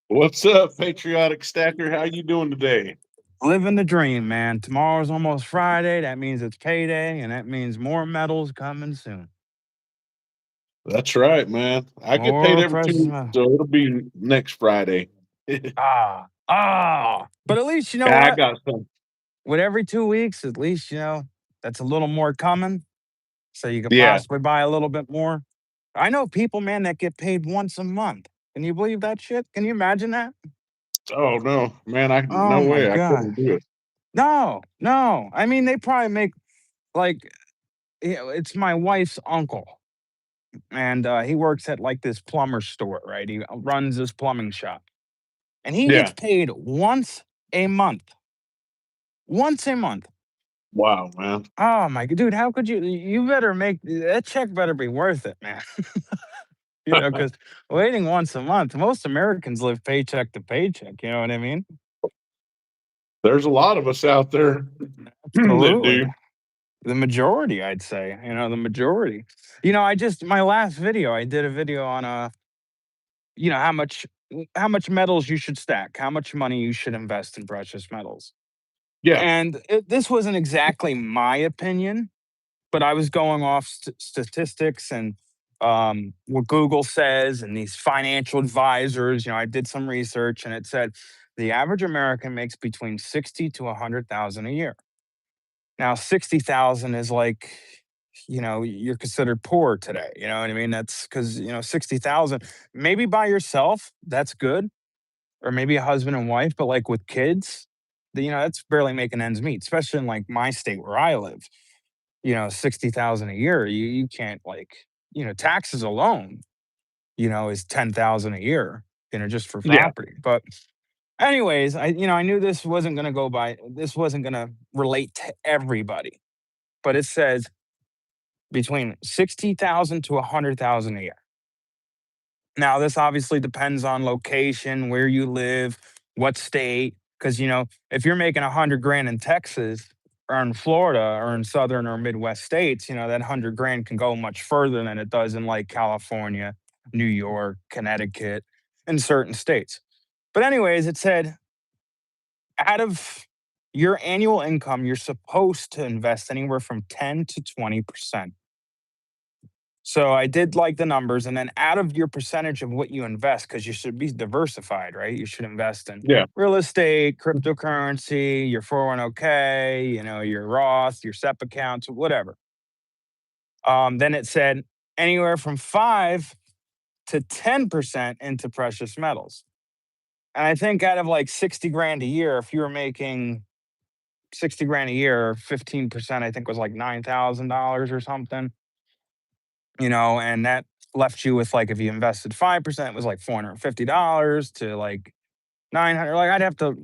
What's up, Patriotic Stacker? How you doing today? Living the dream, man. Tomorrow's almost Friday. That means it's payday, and that means more medals coming soon. That's right, man. I get paid More every precious 2 weeks, metal. so it'll be next Friday. But at least you know I what? got some. With every 2 weeks, at least that's a little more coming, so you could Yeah. possibly buy a little bit more. I know people, man, that get paid once a month. Can you believe that shit? Can you imagine that? Oh no, man. I Oh no my way. I god. couldn't do it. No, no. I mean, they probably make like it's my wife's uncle. And he works at like this plumber store, right? He runs this plumbing shop, and he gets Yeah. paid once a month. Once a month. Wow, man. Oh my dude, how could you? You better make that check. Better be worth it, man. Because waiting once a month, most Americans live paycheck to paycheck. You know what I mean? There's a lot of us out there that Absolutely. do. The majority, I'd say. The majority. I just my last video, I did a video on you know how much how much metals you should stack, how much money you should invest in precious metals. Yeah. And this wasn't exactly my opinion, but I was going off statistics and what Google says and these financial advisors. I did some research and it said the average American makes between 60 to 100,000 a year. Now, 60,000 is like, you're considered poor today. You know what I mean? That's because, 60,000, maybe by yourself, that's good, or maybe a husband and wife, but like with kids, that's barely making ends meet, especially in like my state where I live. 60,000 a year, you can't like, taxes alone, is 10,000 a year, just for Yeah. property. But anyways, I knew this wasn't going to relate to everybody, but it says between 60,000 to 100,000 a year. Now, this obviously depends on location, where you live, what state. Because if you're making 100 grand in Texas or in Florida or in southern or Midwest states, that 100 grand can go much further than it does in like California, New York, Connecticut, in certain states. But anyways, it said out of your annual income, you're supposed to invest anywhere from 10 to 20%. So I did like the numbers, and then out of your percentage of what you invest, because you should be diversified, right? You should invest in Yeah. real estate, cryptocurrency, your 401k, your Roth, your SEP accounts, whatever. Then it said anywhere from 5 to 10% into precious metals. And I think out of like 60 grand a year, if you were making 60 grand a year, 15%, I think was like $9,000 or something, and that left you with like if you invested 5%, it was like $450 to like 900. Like I'd have to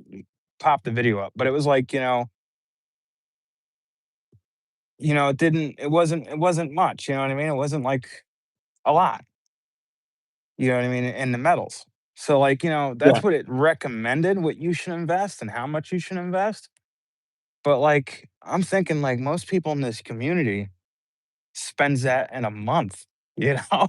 pop the video up, but it was like, it wasn't much, you know what I mean? It wasn't like a lot, you know what I mean, in the metals. So like, Yeah. that's what it recommended what you should invest and how much you should invest. But like I'm thinking like most people in this community spends that in a month, you know?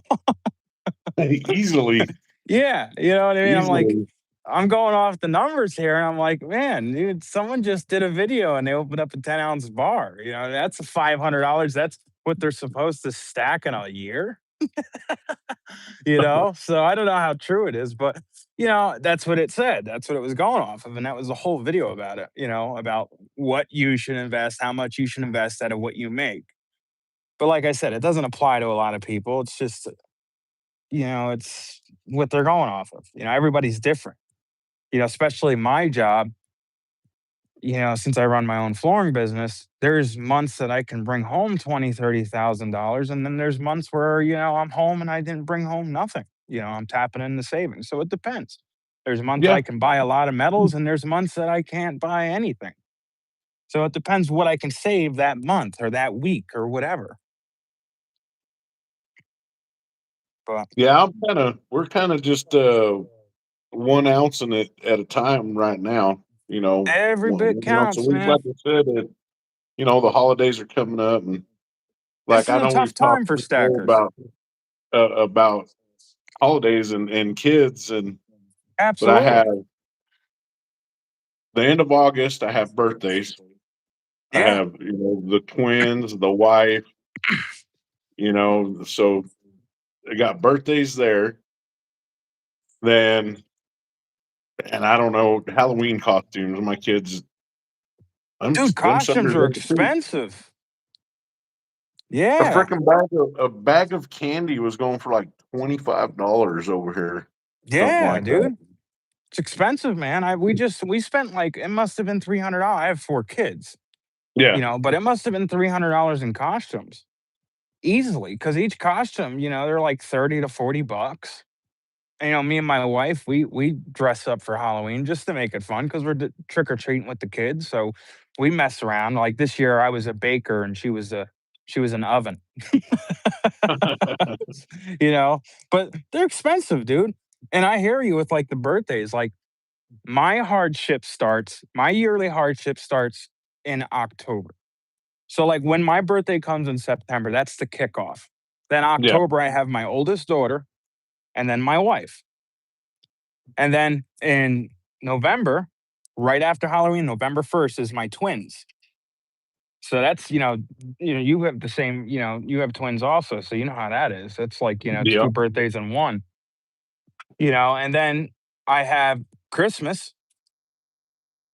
Easily. Yeah, you know what I mean? I'm like, Easily. I'm going off the numbers here, and I'm like, man, dude, someone just did a video and they opened up a 10-ounce bar. That's $500. That's what they're supposed to stack in a year. So I don't know how true it is, but that's what it said. That's what it was going off of, and that was the whole video about it. About what you should invest, how much you should invest out of what you make. But like I said, it doesn't apply to a lot of people. It's just it's what they're going off of. Everybody's different. Especially my job, since I run my own flooring business, there's months that I can bring home 20, $30,000. And then there's months where, I'm home and I didn't bring home nothing. I'm tapping in the savings. So it depends. There's months Yeah. I can buy a lot of metals and there's months that I can't buy anything. So it depends what I can save that month or that week or whatever. But Yeah. We're kind of just 1 ounce in it at a time right now. every bit 1 ounce a counts, week. man. Like I said, the holidays are coming up, and This like is I a know tough we've talked time for before stackers. about holidays and kids, and But I Absolutely. have the end of August, I have birthdays. I Yeah. have, the twins, the wife, so I got birthdays there. Then, and I don't know, Halloween costumes. My kids, Dude, them costumes suckers are ain't cheap. expensive. A Yeah. freaking a bag of candy was going for like $25 over here, something Yeah, like that. dude. It's expensive, man. We spent like it must have been $300. I have 4 kids, Yeah. but it must have been $300 in costumes easily because each costume, they're like 30 to 40 bucks. And, me and my wife, we dress up for Halloween just to make it fun because we're trick or treating with the kids. So we mess around. Like this year, I was a baker and she was an oven. you know, but they're expensive, dude. And I hear you with like the birthdays. Like my yearly hardship starts in October. So like when my birthday comes in September, that's the kickoff. Then Yeah. October, I have my oldest daughter and then my wife. And then in November, right after Halloween, November 1st is my twins. So that's, you have the same, you have twins also. So you know how that is. It's like, it's Yeah. two birthdays in one, and then I have Christmas.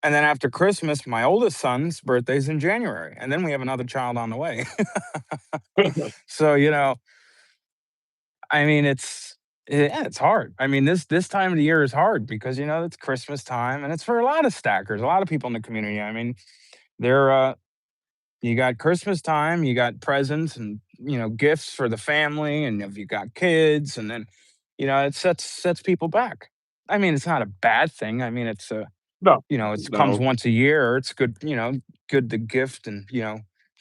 And then after Christmas, my oldest son's birthday's in January. And then we have another child on the way. So, I mean, it's hard. I mean, this time of the year is hard because it's Christmas time, and it's for a lot of stackers, a lot of people in the community. I mean, they're you got Christmas time, you got presents and gifts for the family, and if you got kids, and then it sets people back. I mean, it's not a bad thing. I mean, No. it comes No. once a year. It's good, good to gift and,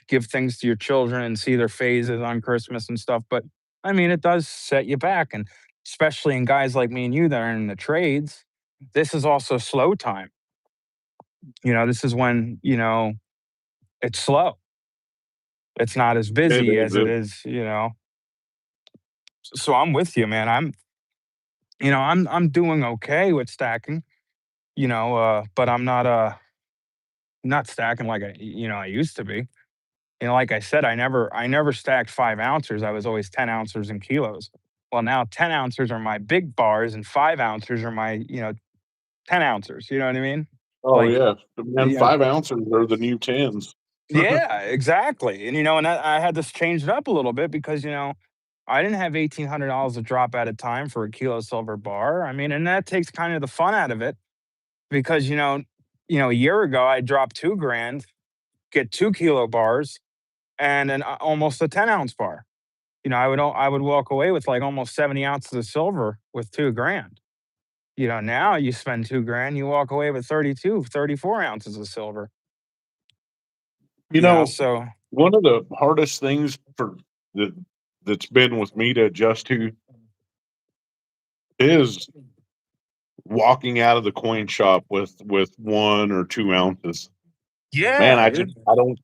give things to your children and see their phases on Christmas and stuff. But I mean, it does set you back. And especially in guys like me and you that are in the trades, this is also slow time. This is when, it's slow. It's not as It busy is. as it is, So I'm with you, man. I'm doing okay with stacking, but I'm not stacking like I used to be. Like I said, I never stacked 5 ounces. I was always 10 ounces in kilos. Well, now 10 ounces are my big bars and 5 ounces are my, 10 ounces. You know what I mean? Oh Like, yeah. Man, you know, 5 ounces are the new tens. yeah, exactly. And, I had to change it up a little bit because, I didn't have $1,800 to drop at a time for a kilo silver bar. I mean, and that takes kind of the fun out of it because, a year ago I dropped 2 grand, get 2 kilo bars and almost a 10 ounce bar. I would walk away with like almost 70 ounces of silver with 2 grand. Now you spend 2 grand, you walk away with 32, 34 ounces of silver. You know, So one of the hardest things that that's been with me to adjust to is walking out of the coin shop with 1 or 2 ounces. Man, yeah, dude. I don't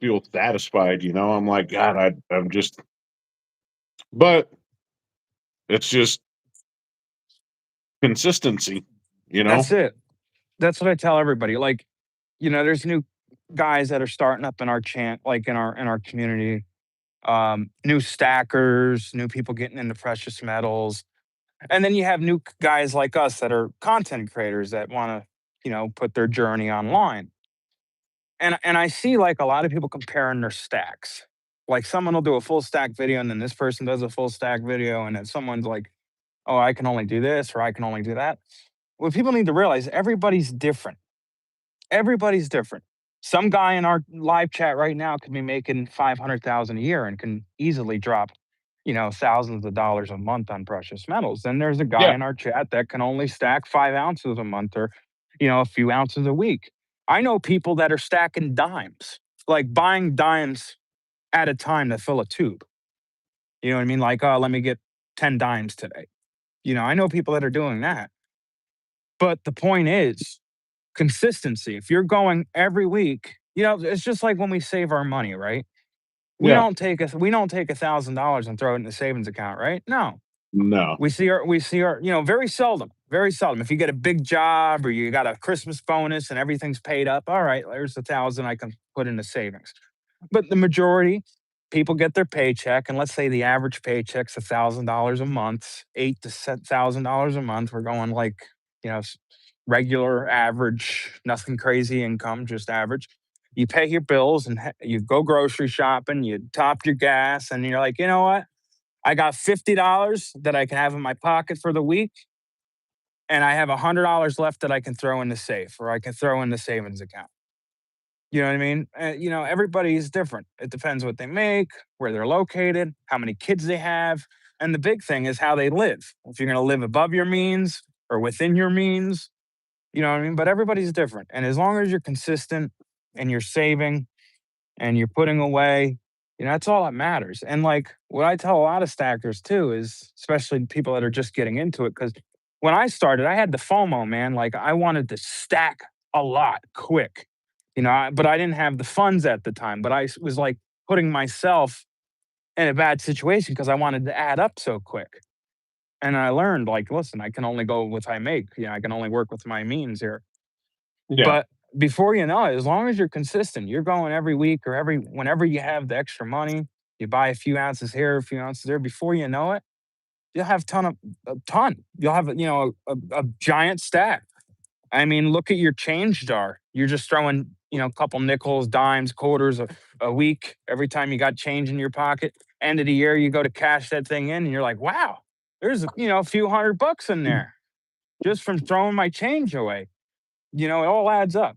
feel satisfied. I'm like, God, I'm just, but it's just consistency. You That's know, it. That's what I tell everybody. Like, there's new guys that are starting up in our chant, like in our community. New stackers, new people getting into precious metals. And then you have new guys like us that are content creators that want to, put their journey online. And I see like a lot of people comparing their stacks. Like someone will do a full stack video and then this person does a full stack video and then someone's like, "Oh, I can only do this or I can only do that." What people need to realize, everybody's different. Everybody's different. Some guy in our live chat right now could be making 500,000 a year and can easily drop, thousands of dollars a month on precious metals. Then there's a guy yeah, in our chat that can only stack 5 ounces a month or, a few ounces a week. I know people that are stacking dimes, like buying dimes at a time to fill a tube. You know what I mean? Like, oh, let me get 10 dimes today. I know people that are doing that. But the point is, consistency. If you're going every week, it's just like when we save our money, right? We yeah, don't take $1,000 and throw it in the savings account, right? No. no, We see our, very seldom. Very seldom. If you get a big job or you got a Christmas bonus and everything's paid up, all right, there's 1,000 I can put into savings. But the majority, people get their paycheck, and let's say the average paycheck's $1,000 a month, $8 to $1,000 a month. We're going like, you know, regular average, nothing crazy income, just average. You pay your bills and you go grocery shopping, you top your gas, and you're like, you know what? I got $50 that I can have in my pocket for the week, and I have $100 left that I can throw in the safe or I can throw in the savings account. You know what I mean? Everybody is different. It depends what they make, where they're located, how many kids they have. And the big thing is how they live. If you're going to live above your means or within your means, you know what I mean? But everybody's different. And as long as you're consistent and you're saving and you're putting away, that's all that matters. And like what I tell a lot of stackers too is, especially people that are just getting into it, because when I started, I had the FOMO, man. Like I wanted to stack a lot quick, but I didn't have the funds at the time. But I was like putting myself in a bad situation because I wanted to add up so quick. And I learned, like, listen, I can only go with what I make. I can only work with my means here. Yeah. But before you know it, as long as you're consistent, you're going every week or whenever you have the extra money, you buy a few ounces here, a few ounces there. Before you know it, you'll have a ton. You'll have a giant stack. I mean, look at your change jar. You're just throwing a couple nickels, dimes, quarters a week every time you got change in your pocket. End of the year, you go to cash that thing in, and you're like, wow, there's a few $100 in there just from throwing my change away. It all adds up.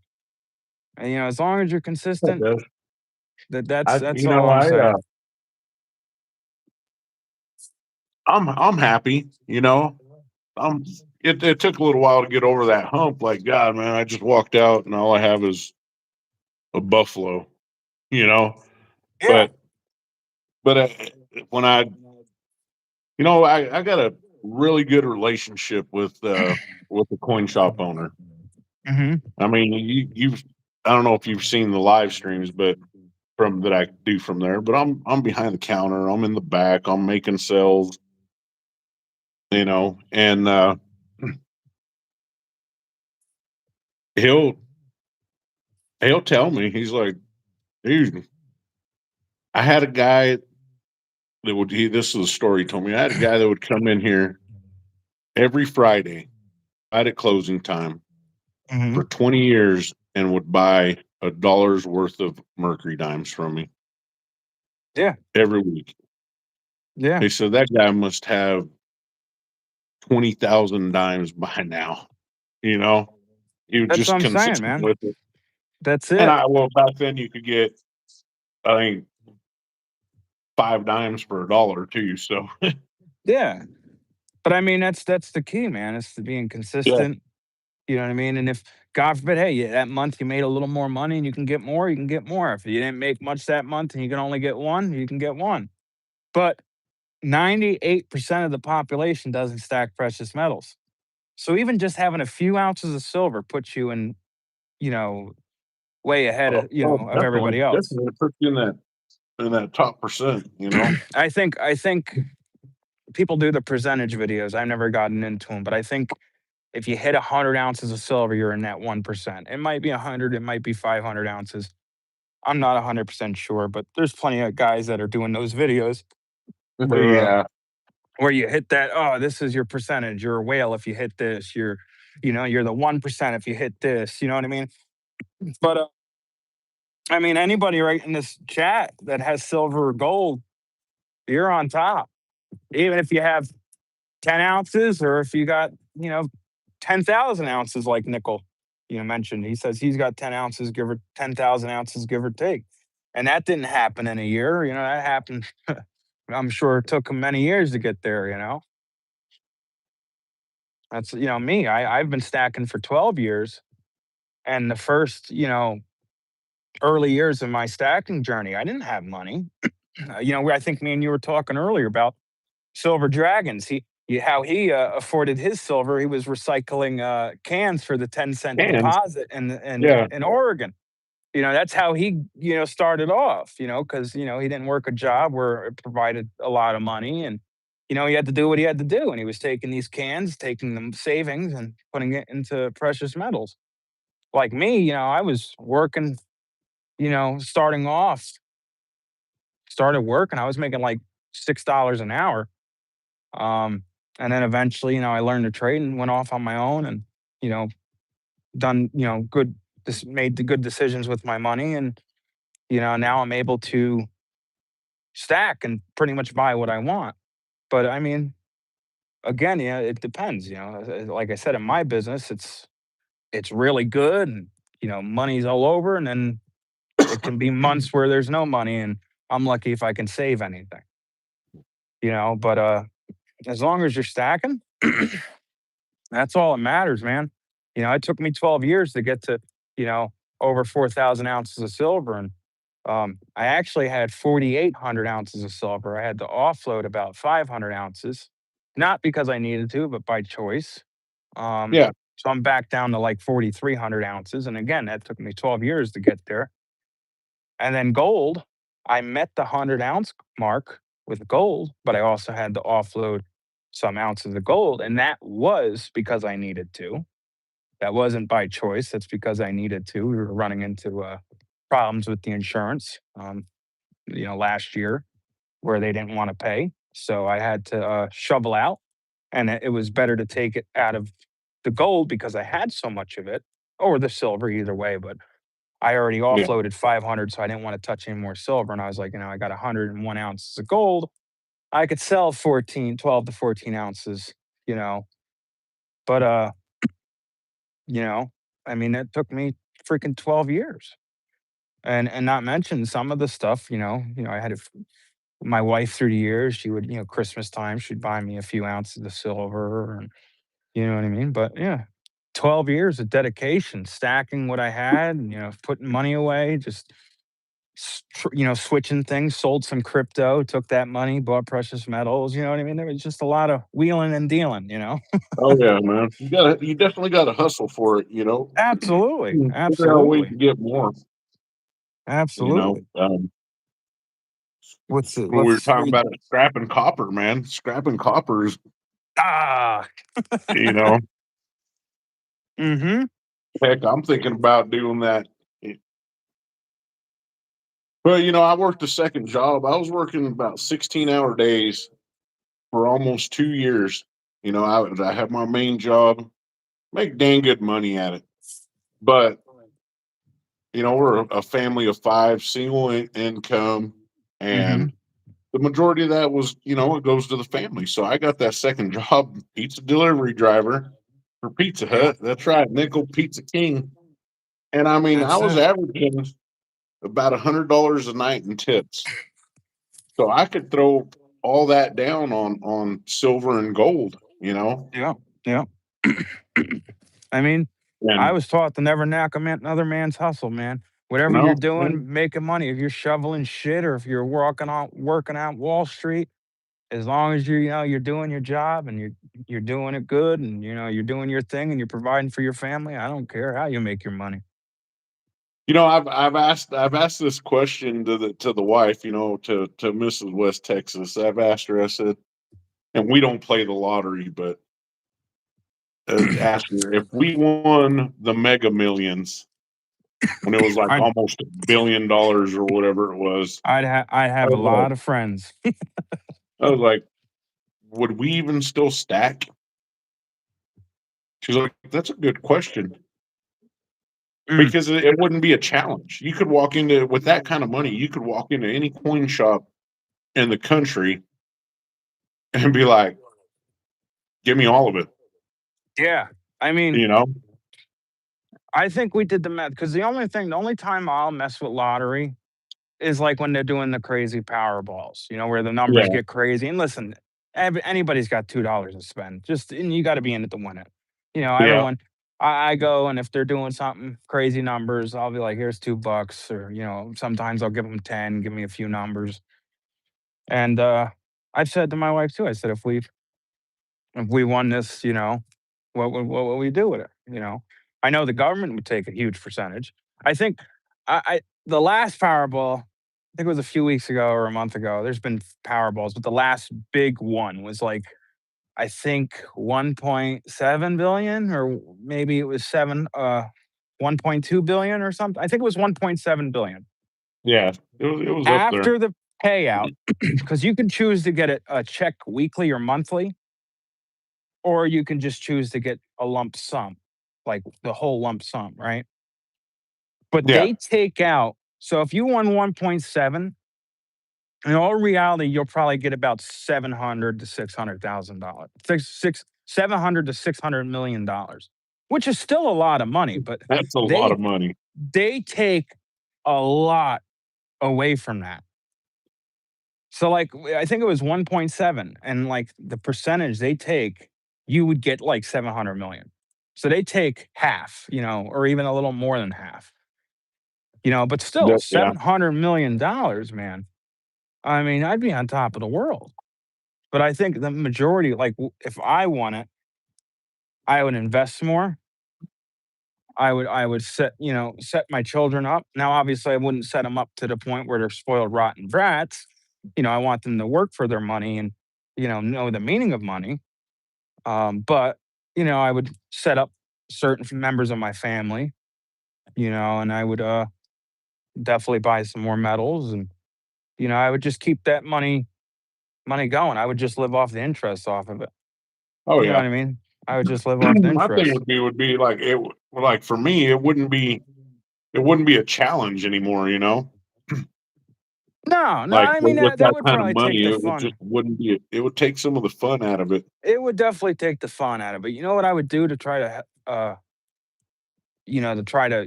And, as long as you're That consistent, does. that's all I'm saying. I'm happy. I'm. It took a little while to get over that hump. Like, God, man, I just walked out and all I have is a buffalo. You know, Yeah. but when I got a really good relationship with the coin shop owner. Hmm. I mean, you've I don't know if you've seen the live streams, but from that I do from there. But I'm behind the counter. I'm in the back. I'm making sales. And he'll he'll tell me, he's like, dude, I had a guy that would. This is a story he told me. I had a guy that would come in here every Friday right at closing time for Hmm. 20 years and would buy $1 worth of Mercury dimes from me Yeah. every week. Yeah. He said that guy must have 20,000 dimes by now. You know, he was That's what just I'm saying, consistent man. with it. That's And it. back then you could get, I think, 5 dimes for $1 too. So Yeah. But I mean, that's the key, man. It's to being yeah, consistent. You know what I mean? And if God forbid, hey, that month you made a little more money and you can get more, you can get more. If you didn't make much that month and you can only get one, you can get one. But 98% of the population doesn't stack precious metals. So even just having a few ounces of silver puts you in, you know, way ahead of definitely, everybody else. definitely, it puts you in that top percent. I think people do the percentage videos. I've never gotten into them, but I think if you hit 100 ounces of silver, you're in that 1%. It might be 100, it might be 500 ounces. I'm not 100% sure, but there's plenty of guys that are doing those videos where Yeah, where you hit that. Oh, this is your percentage. You're a whale if you hit this. You're the 1% if you hit this. You know what I mean? But I mean, anybody right in this chat that has silver or gold, you're on top. Even if you have 10 ounces or if you got, 10,000 ounces like nickel, mentioned. He says he's got 10 ounces, 10,000 ounces, give or take. And that didn't happen in a year. That happened. I'm sure it took him many years to get there. That's, me. I've been stacking for 12 years. And the first, early years of my stacking journey, I didn't have money. I think me and you were talking earlier about Silver Dragons. How he afforded his silver. He was recycling cans for the 10-cent and deposit in yeah, in Oregon. That's how he started off. Because he didn't work a job where it provided a lot of money, and he had to do what he had to do, and he was taking these cans, taking them savings, and putting it into precious metals. Like me, I was working, starting off, started working, I was making like $6 an hour. Um, and then eventually, I learned to trade and went off on my own and, you know, done, good, made the good decisions with my money. And, now I'm able to stack and pretty much buy what I want. But I mean, again, it depends. Like I said, in my business, it's really good, and money's all over, and then it can be months where there's no money, and I'm lucky if I can save anything. But as long as you're stacking, that's all that matters, man. It took me 12 years to get to, you know, over 4,000 ounces of silver. And I actually had 4,800 ounces of silver. I had to offload about 500 ounces, not because I needed to, but by choice. Um, Yeah. so I'm back down to like 4,300 ounces. And again, that took me 12 years to get there. And then gold, I met the 100-ounce mark with gold, but I also had to offload some ounces of gold. And that was because I needed to. That wasn't by choice. That's because I needed to. We were running into problems with the insurance, last year where they didn't want to pay. So I had to shovel out. And it was better to take it out of the gold because I had so much of it, or the silver, either way. But I already Yeah. offloaded 500, so I didn't want to touch any more silver. And I was like, I got 101 ounces of gold. I could sell 12 to 14 ounces, you know. But you know, I mean, it took me freaking 12 years. And not mention some of the stuff, I had my wife through the years, she would, Christmas time, she'd buy me a few ounces of silver, and you know what I mean? But yeah, 12 years of dedication, stacking what I had, and, putting money away, just switching things, sold some crypto, took that money, bought precious metals. You know what I mean? There was just a lot of wheeling and dealing. Oh yeah, man. You definitely gotta hustle for it, Absolutely. Figure out ways Absolutely. to get more, you know. Absolutely. What's it? We were What's talking we about scrapping copper, man. Scrapping copper is, ah you know, mm-hmm. heck, I'm thinking about doing that. Well, I worked a second job. I was working about 16-hour days for almost 2 years. I had my main job, make dang good money at it. But, we're a family of five, single income, Mm-hmm. and the majority of that was, it goes to the family. So I got that second job, pizza delivery driver for Pizza Yeah, Hut. That's right, Nickel Pizza King. And I mean, I that's was it. averaging about $100 a night in tips. So I could throw all that down on silver and gold. Yeah. Yeah. I mean, I And was taught to never knock another man's hustle, man. Whatever you're no, doing, making money. If you're shoveling shit or if you're working out Wall Street, as long as you're doing your job and you're doing it good, and you're doing your thing and you're providing for your family, I don't care how you make your money. I've asked this question to the wife, to Mrs. West Texas. I've asked her. I said, and we don't play the lottery, but asked her if we won the Mega Millions when it was like I'd almost $1 billion or whatever it was. I'd I have a was like, lot of friends. I was like, would we even still stack? She's like, that's a good question Mm, because it wouldn't be a challenge. You could walk into with that kind of money, you could walk into any coin shop in the country and be like, give me all of it. yeah. I mean, You know? I think we did the math because the only time I'll mess with lottery is like when they're doing the crazy Powerballs, where the numbers Yeah, get crazy. And listen, anybody's got $2 to spend. And you got to be in it to win it. yeah. Everyone. I go, and if they're doing something crazy numbers, I'll be like, "Here's $2," or sometimes I'll give them 10, give me a few numbers. And I've said to my wife too. I said, if we won this, what would we do with it? I know the government would take a huge percentage. I think the last Powerball. think it was a few weeks ago or a month ago. There's been Powerballs, but the last big one was like I think 1.7 billion, or maybe it was 1.2 billion or something. I think it was 1.7 billion. Yeah, it was up there. After the payout, because you can choose to get a check weekly or monthly, or you can just choose to get a lump sum, like the whole lump sum, right? But Yeah. they take out, so if you won 1.7, in all reality, you'll probably get about 700 to $600,000, 700 to $600 million, which is still a lot of money. But That's a lot they of money. they take a lot away from that. So, like, I think it was 1.7, and like the percentage they take, you would get like 700 million. So they take half, or even a little more than half, but still Yeah. $700 million, man. I mean, I'd be on top of the world. But I think the majority, like, if I won it, I would invest more. I would set my children up. Now, obviously, I wouldn't set them up to the point where they're spoiled rotten brats. I want them to work for their money and, know the meaning of money. But, I would set up certain members of my family, and I would definitely buy some more metals, and, I would just keep that money going. I would just live off the interest off of it. Oh You know yeah. what I mean? I would just live off the My thing interest. would be like like for me, it wouldn't be a challenge anymore. No, no, Like I mean, with that that would kind of probably take money, the it just fun. wouldn't be. It would take some of the fun out of it. It would definitely take the fun out of it. You know what I would do to try to,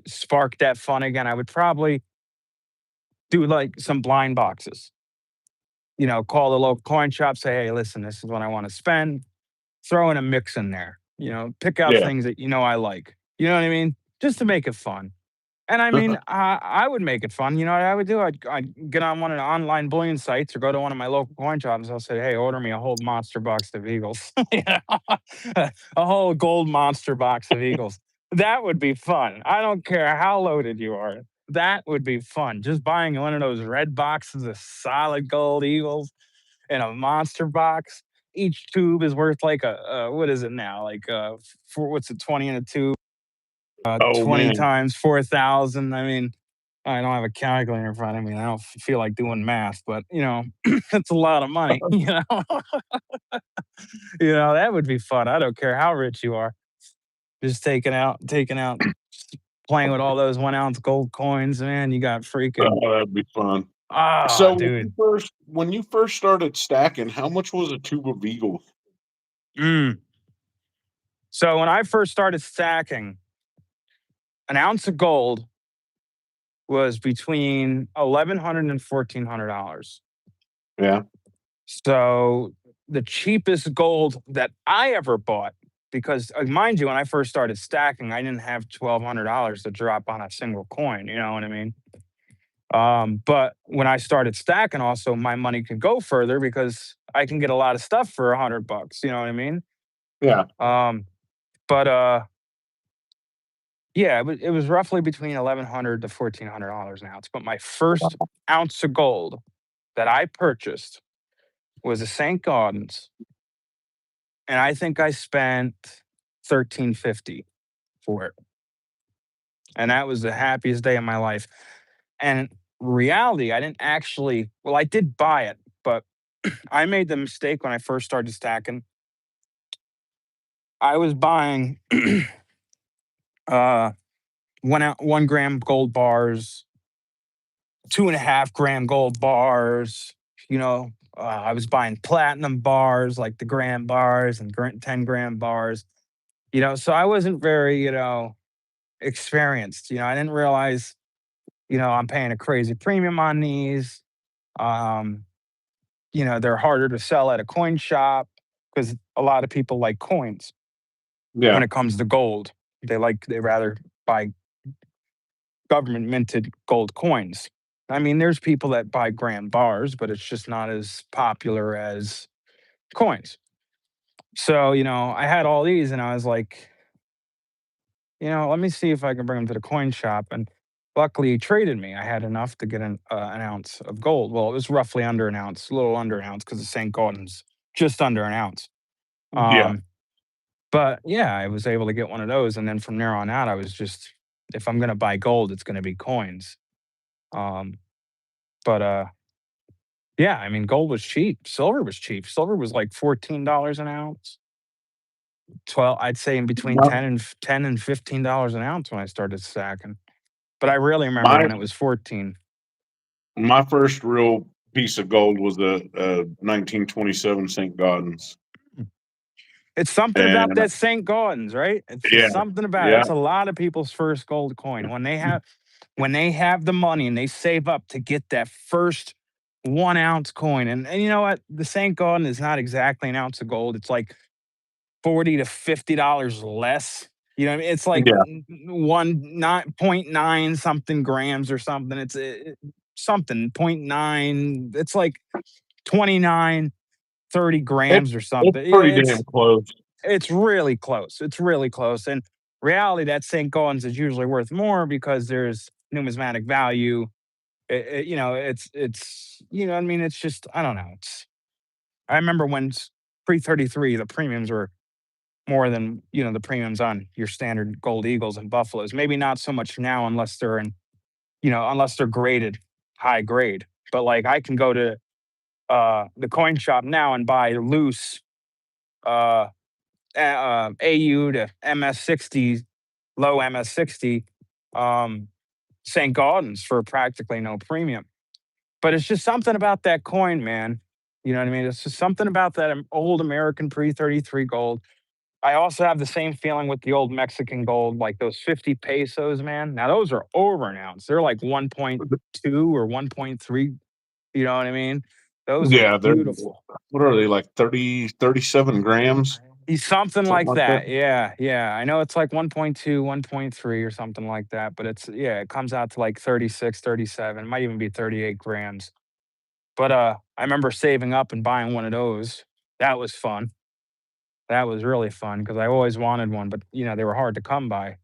spark that fun again? I would probably do, like, some blind boxes. Call the local coin shop, say, "Hey, listen, this is what I wanna spend." Throw in a mix in there, pick out Yeah. things that I like. You know what I mean? Just to make it fun. And I mean, I would make it fun. You know what I would do? I'd get on one of the online bullion sites or go to one of my local coin shops. I'll say, "Hey, order me a whole monster box of Eagles." A whole gold monster box of Eagles. That would be fun. I don't care how loaded you are. That would be fun. Just buying one of those red boxes of solid gold Eagles in a monster box. Each tube is worth like what is it now? Like what's it, 20 in a tube? Oh 20 man. times 4,000. I mean, I don't have a calculator in front of me. I don't feel like doing math, but it's a lot of money. That would be fun. I don't care how rich you are. Just taking out, playing with all those 1 ounce gold coins, man. You got freaking, Oh, that'd be fun. ah, So dude. when you first started stacking, how much was a tube of Eagle? Mm. So when I first started stacking, an ounce of gold was between 1,100 and $1,400. Yeah. So the cheapest gold that I ever bought, because mind you, when I first started stacking, I didn't have $1,200 to drop on a single coin. You know what I mean? But when I started stacking, also my money could go further because I can get a lot of stuff for $100. You know what I mean? Yeah. Um, but yeah, it was roughly between 1,100 to $1,400 an ounce. But my first ounce of gold that I purchased was a St. Gaudens, and I think I spent 1350 for it, and that was the happiest day of my life. And reality, I didn't actually. Well, I did buy it, but I made the mistake when I first started stacking. I was buying uh 1 gram gold bars, 2.5 gram gold bars. I was buying platinum bars, like the gram bars and 10 gram bars. So I wasn't very, experienced. I didn't realize, I'm paying a crazy premium on these. Um, they're harder to sell at a coin shop because a lot of people like coins when Yeah. it comes to gold. They rather buy government minted gold coins. I mean, there's people that buy gram bars, but it's just not as popular as coins. So, I had all these and I was like, let me see if I can bring them to the coin shop. And Luckily, he traded me. I had enough to get an ounce of gold. Well, it was roughly under an ounce, a little under an ounce because the St. Gordon's just under an ounce. Yeah. Um, but yeah, I was able to get one of those, and then from there on out, I was just, if I'm gonna buy gold, it's gonna be coins. Um, but yeah, I mean, gold was cheap. Silver was cheap. Silver was like $14 an ounce. 12, I'd say in between My 10 and $15 an ounce when I started stacking. But I really remember my when it was 14. my first real piece of gold was a 1927 St. Gaudens, It's something about and that St. Gaudens, right? It's yeah, just something about it. yeah, It's a lot of people's first gold coin. When they have the money and they save up to get that first 1 ounce coin. And you know what? The St. Gaudens is not exactly an ounce of gold. It's like $40 to $50 less. You know what I mean? It's like yeah. one nine point nine something grams or something. It's something point nine. It's like 29, 30 It, grams or it's something. pretty damn It's close. it's really close. It's really close. And reality, that St. Gaudens is usually worth more because there's numismatic value. It's you know what I mean. It's just I don't know. I remember when pre 33 the premiums were more than the premiums on your standard gold eagles and buffaloes. Maybe not so much now unless they're graded high grade. But like I can go to the coin shop now and buy loose uh, AU to MS60, low MS60 um, St. Gaudens for practically no premium. But it's just something about that coin, man. You know what I mean? It's just something about that old American pre 33 gold. I also have the same feeling with the old Mexican gold, like those 50 pesos, man. Now, those are over an ounce. They're like 1.2 or 1.3. You know what I mean? Those are Yeah, they're beautiful. what are they like 37 grams, Something something like like that. that. Yeah. Yeah. I know it's like 1.2, 1.3 or something like that, but yeah, it comes out to like 36, 37. It might even be 38 grams. But I remember saving up and buying one of those. That was fun. That was really fun because I always wanted one, but they were hard to come by.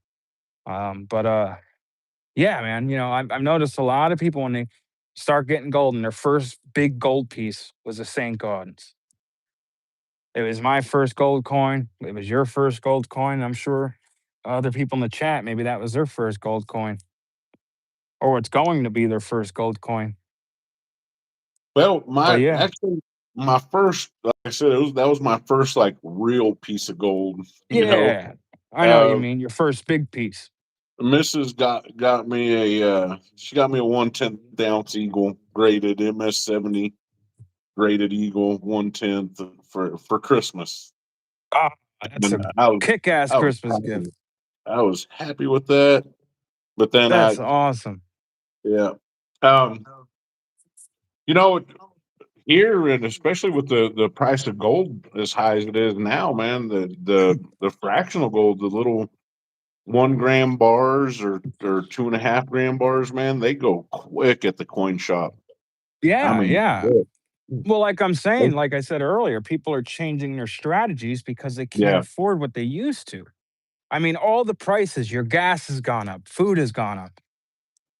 But yeah, man, I've noticed a lot of people when they start getting gold and their first big gold piece was a St. Gaudens. It was my first gold coin. It was your first gold coin. I'm sure other people in the chat, maybe that was their first gold coin, or it's going to be their first gold coin. Well, But my yeah, actually my first, like I said, that was my first like real piece of gold. You know, yeah, I know what you uh, mean. Your first big piece. Mrs. got me she got me a 1/10 ounce eagle graded MS70 graded eagle 1/10 for Christmas, Ah, that's and a kick ass I was Christmas gift. happy. I was happy with that. But then That's awesome. yeah, um, you know, here and especially with the price of gold as high as it is now, man, the fractional gold, the little 1 gram bars or 2.5 gram bars, man, they go quick at the coin shop. I Yeah, mean, yeah. quick. Well, like I'm saying, They- like I said earlier, people are changing their strategies because they can't yeah, afford what they used to. I mean, all the prices, your gas has gone up, food has gone up,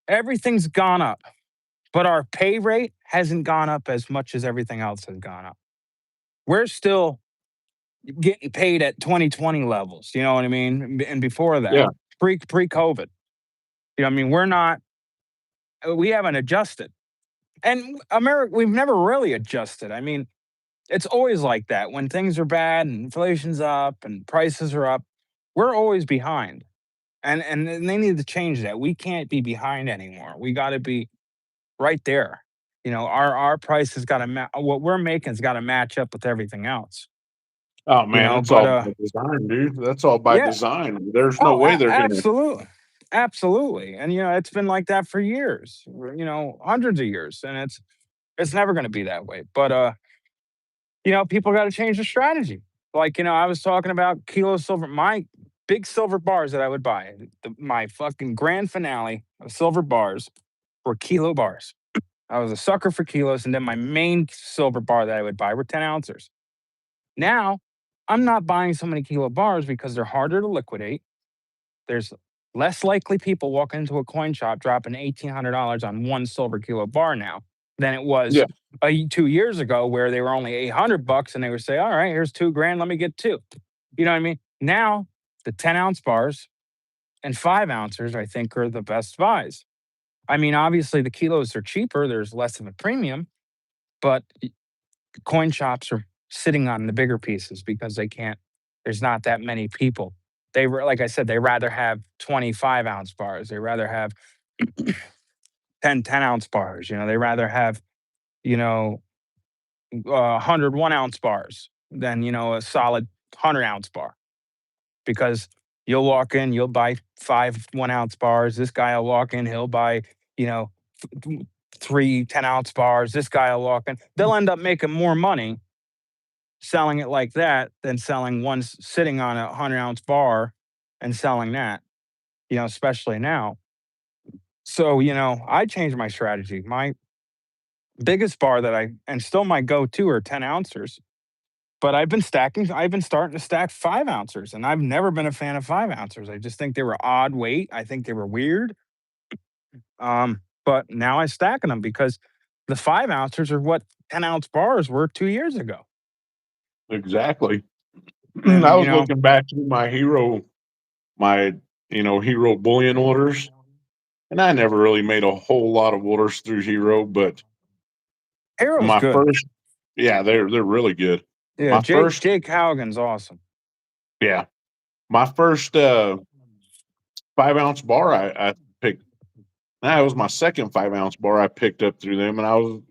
everything's gone up, but our pay rate hasn't gone up as much as everything else has gone up. We're still getting paid at 2020 levels, you know what I mean? And before that, yeah, pre-COVID. I mean, we haven't adjusted. And America, we've never really adjusted. I mean, it's always like that. When things are bad and inflation's up and prices are up, we're always behind. And they need to change that. We can't be behind anymore. We got to be right there. Our price has got to what we're making has got to match up with everything else. oh man, it's But all by design, dude. That's all by yeah. design. There's no Oh, way they're gonna. absolutely. Absolutely. And it's been like that for years. Hundreds of years, and it's never going to be that way. But people got to change their strategy. Like, I was talking about kilo silver, my big silver bars that I would buy. My fucking grand finale of silver bars were kilo bars. I was a sucker for kilos. And then my main silver bar that I would buy were 10 ounces. Now, I'm not buying so many kilo bars because they're harder to liquidate. There's Less likely people walk into a coin shop dropping $1,800 on one silver kilo bar now than it was Yeah, 2 years ago, where they were only $800 and they would say, "All right, here's 2 grand, let me get two." You know what I mean? Now the 10-ounce bars and 5 ounces, I think, are the best buys. I mean, obviously the kilos are cheaper, there's less of a premium, but coin shops are sitting on the bigger pieces because they can't. There's not that many people. Like I said, they rather have 25-ounce bars. They rather have 10-ounce bars. They rather have you know 101-ounce bars than a solid 100-ounce bar, because you'll walk in, you'll buy 5 1-ounce bars. This guy will walk in, he'll buy you know three 10-ounce bars. This guy will walk in. They'll end up making more money selling it like that than selling one sitting on a 100-ounce bar and selling that, especially now. So, I changed my strategy. My biggest bar and still my go to are 10 ounces, but I've been starting to stack 5 ounces, and I've never been a fan of 5 ounces. I just think they were odd weight. I think they were weird. But now I'm stacking them because the 5 ounces are what 10-ounce bars were 2 years ago. exactly. I And, was looking back through my hero bullion orders, and I never really made a whole lot of orders through hero, but Hero's my good. first, yeah, they're really good. Yeah, My Jake first, Jake Halligan's awesome. yeah, my first 5 ounce bar I picked. That was my second 5 ounce bar I picked up through them, and I was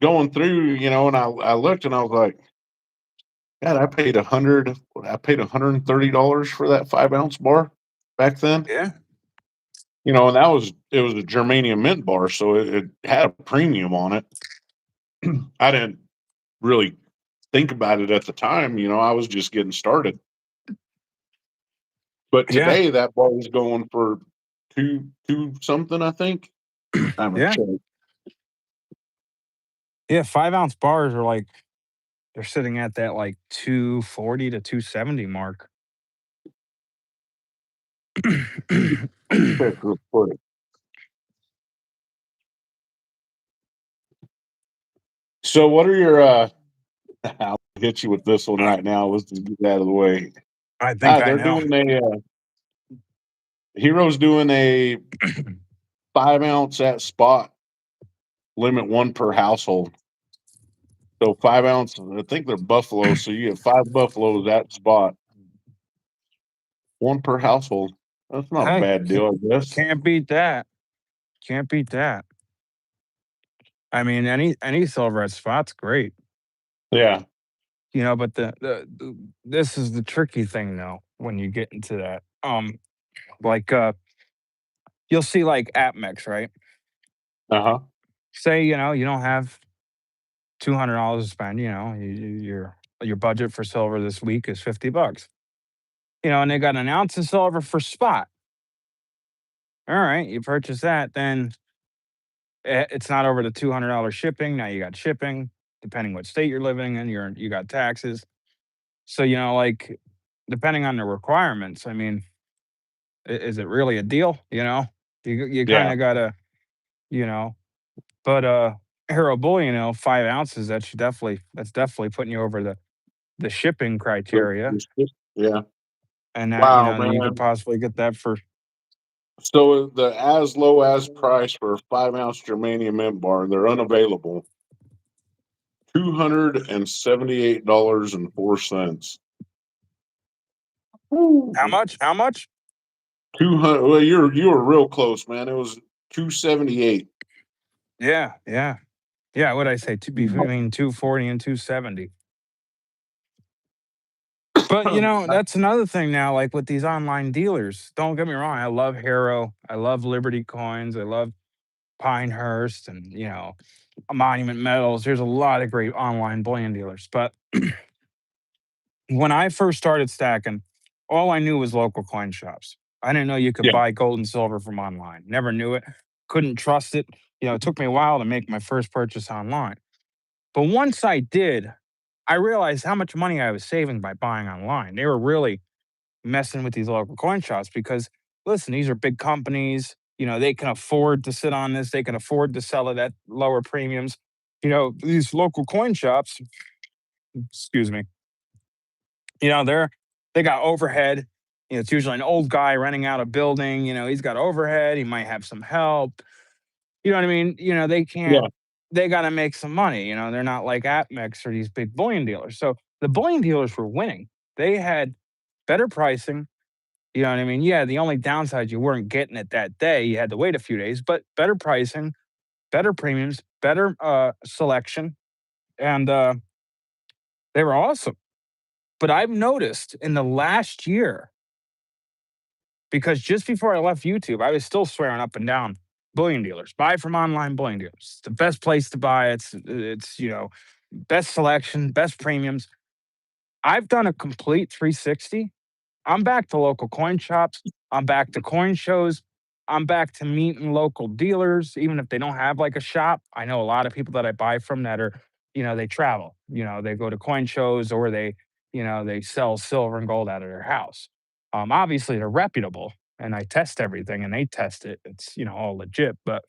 going through, and I looked and I was like, God, I paid $130 for that 5 ounce bar back then. Yeah. And it was a germanium mint bar, so it had a premium on it. I didn't really think about it at the time. I was just getting started. But Yeah. today that bar is going for two something, I think. I haven't Yeah. checked. Yeah. 5 ounce bars are like, they're sitting at that like 240 to 270 mark. Let me check real quick. So what are your I'll hit you with this one right now. Let's just get that out of the way. I think I They're know. doing a Heroes doing a 5 ounce at spot, limit one per household. So 5 ounce, I think they're buffalo. So you get five buffaloes at spot, one per household. That's not a Hey, bad deal, I guess. can't beat that. Can't beat that. I mean, any silver at spot's great. Yeah. But this is the tricky thing though when you get into that. Like you'll see like AppMex, right? Uh-huh. Say, you don't have $200 to spend, your budget for silver this week is $50. And they got an ounce of silver for spot. All right, you purchase that, then it's not over the $200 shipping. Now you got shipping, depending what state you're living in. You got taxes. So like depending on the requirements, I mean, is it really a deal? You kind Yeah. of gotta, you know. But Hero Bull, 5 ounces. That's definitely putting you over the shipping criteria, Yeah. and that Wow, you could man. possibly get that for. So the as low as price for a 5 ounce germanium mint bar, they're unavailable. $278.04. How much? How much? 200. Well, you were real close, man. It was 278. Yeah, yeah, yeah. What I say? To be between 240 and 270. But that's another thing now. Like with these online dealers, don't get me wrong. I love Hero. I love Liberty Coins. I love Pinehurst, and Monument Metals. There's a lot of great online bullion dealers. But when I first started stacking, all I knew was local coin shops. I didn't know you could Yeah, buy gold and silver from online. Never knew it. Couldn't trust it. It took me a while to make my first purchase online. But once I did, I realized how much money I was saving by buying online. They were really messing with these local coin shops because listen, these are big companies. They can afford to sit on this. They can afford to sell it at lower premiums. These local coin shops, excuse me, they got overhead. It's usually an old guy renting out a building. He's got overhead. He might have some help. You know what I mean? They can't. Yeah. They got to make some money. They're not like AppMex or these big bullion dealers. So the bullion dealers were winning. They had better pricing. You know what I mean? Yeah, the only downside, you weren't getting it that day. You had to wait a few days, but better pricing, better premiums, better selection, and they were awesome. But I've noticed in the last year, because just before I left YouTube, I was still swearing up and down bullion dealers. Buy from online bullion dealers. It's the best place to buy. It's best selection, best premiums. I've done a complete 360. I'm back to local coin shops. I'm back to coin shows. I'm back to meeting local dealers, even if they don't have like a shop. I know a lot of people that I buy from that they travel. They go to coin shows or they sell silver and gold out of their house. Obviously, they're reputable and I test everything and they test it. It's all legit. But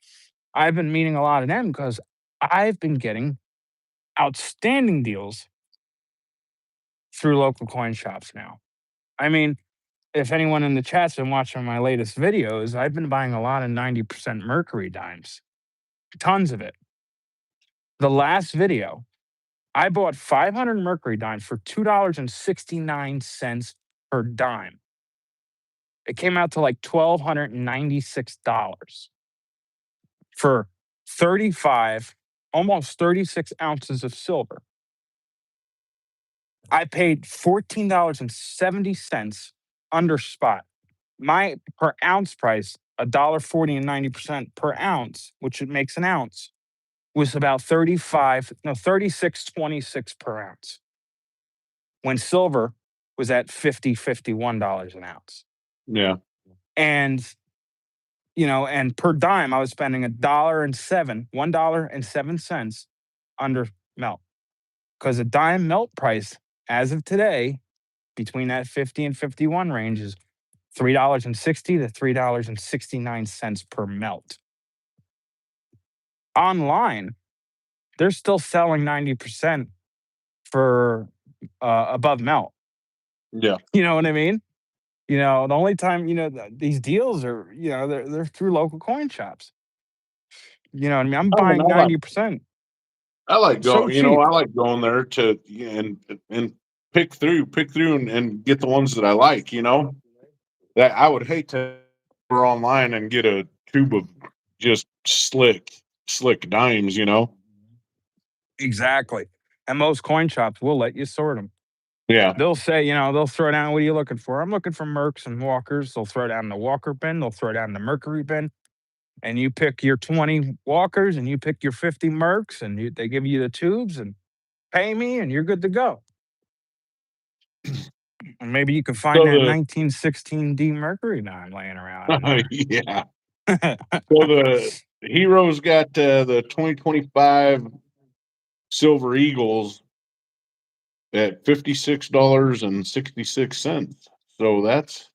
I've been meeting a lot of them because I've been getting outstanding deals through local coin shops now. I mean, if anyone in the chat's been watching my latest videos, I've been buying a lot of 90% mercury dimes, tons of it. The last video, I bought 500 mercury dimes for $2.69 per dime. It came out to like $1,296 for 35, almost 36 ounces of silver. I paid $14.70 under spot. My per ounce price, $1.40 and 90% per ounce, which it makes an ounce, was about 36.26 per ounce. When silver was at $50, $51 an ounce. Yeah. And and per dime, I was spending $1.07 under melt. Because a dime melt price as of today, between that 50 and 51 range, is $3.60 to $3.69 per melt. Online, they're still selling 90% for above melt. Yeah. You know what I mean? The only time, these deals are, they're through local coin shops. You know what I mean? I'm I mean, buying 90%. I like So cheap. I like going there to and pick through and get the ones that I like. That I would hate to go online and get a tube of just slick dimes. Exactly. And most coin shops will let you sort them. Yeah. They'll say, they'll throw down, what are you looking for? I'm looking for Mercs and Walkers. They'll throw down the Walker bin. They'll throw down the Mercury bin. And you pick your 20 Walkers and you pick your 50 Mercs and they give you the tubes and pay me and you're good to go. And maybe you can find So that the 1916 D Mercury dime laying around in there. yeah. So the Heroes got the 2025 Silver Eagles at $56.66. So that's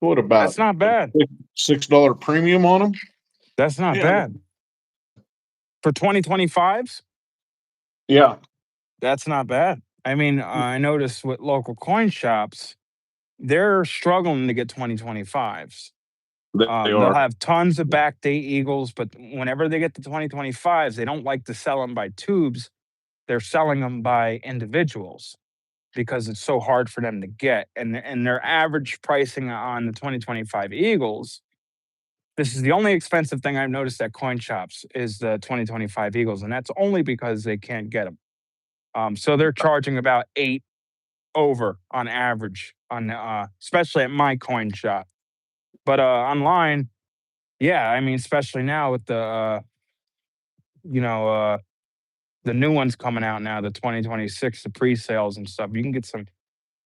what That's about not bad. $6 premium on them? That's not Yeah. bad. For 2025s, Yeah. that's not bad. I mean, I noticed with local coin shops, they're struggling to get 2025s. They They'll are. have tons of backdate Eagles, but whenever they get to 2025s, they don't like to sell them by tubes. They're selling them by individuals because it's so hard for them to get. And their average pricing on the 2025 Eagles, this is the only expensive thing I've noticed at coin shops is the 2025 Eagles, and that's only because they can't get them. So they're charging about 8 over on average on especially at my coin shop. But online, yeah, I mean, especially now with you know, uh, the new ones coming out now, the 2026, the pre-sales and stuff, you can get some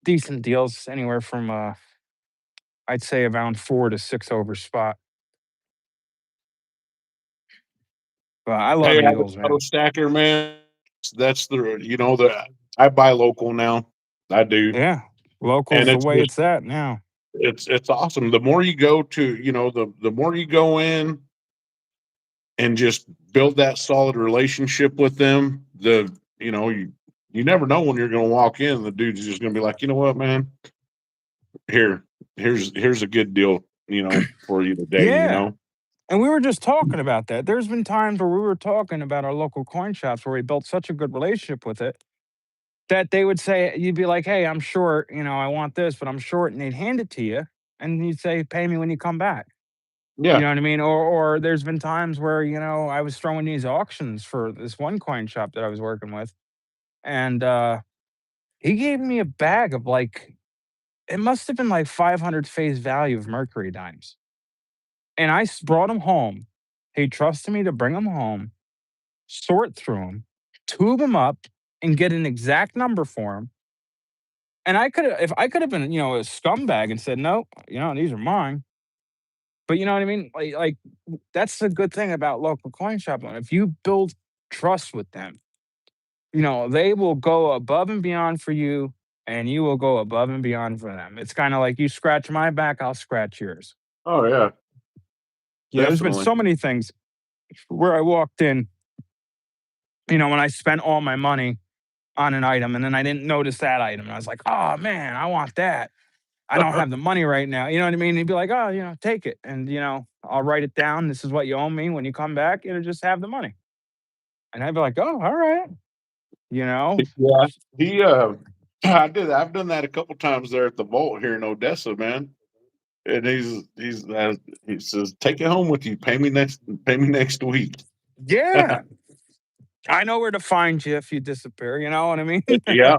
decent deals anywhere from I'd say around 4 to 6 over spot. But I love Hey, Eagles, auto man. stacker, man. That's the I buy local now. I do. Yeah, And local's the it's way just it's at now. it's awesome. The more you go to, the more you go in and just build that solid relationship with them, you never know when you're going to walk in. The dude's just going to be like, you know what, man, here, here's a good deal, for you today. Yeah. And we were just talking about that. There's been times where we were talking about our local coin shops where we built such a good relationship with it that they would say, you'd be like, hey, I'm short, I want this, but I'm short. And they'd hand it to you. And you'd say, pay me when you come back. You Yeah, know what I mean? Or there's been times where, I was throwing these auctions for this one coin shop that I was working with. And he gave me a bag of like, it must have been like 500 face value of mercury dimes. And brought them home. He trusted me to bring them home, sort through them, tube them up, and get an exact number for him. And if I could have been, a scumbag and said, no, these are mine. But you know what I mean? That's the good thing about local coin shop. If you build trust with them, they will go above and beyond for you, and you will go above and beyond for them. It's kind of like you scratch my back, I'll scratch yours. oh yeah, There's been definitely. so many things where I walked in, when I spent all my money on an item and then I didn't notice that item. And I was like, oh man, I want that. I don't have the money right now. You know what I mean? He'd be like, oh, take it. And, I'll write it down. This is what you owe me. When you come back, just have the money. And I'd be like, oh, all right. You know? Yeah, he I've done that a couple times there at the vault here in Odessa, man. And he says, take it home with you. Pay me next week. Yeah. I know where to find you if you disappear. You know what I mean? Yeah,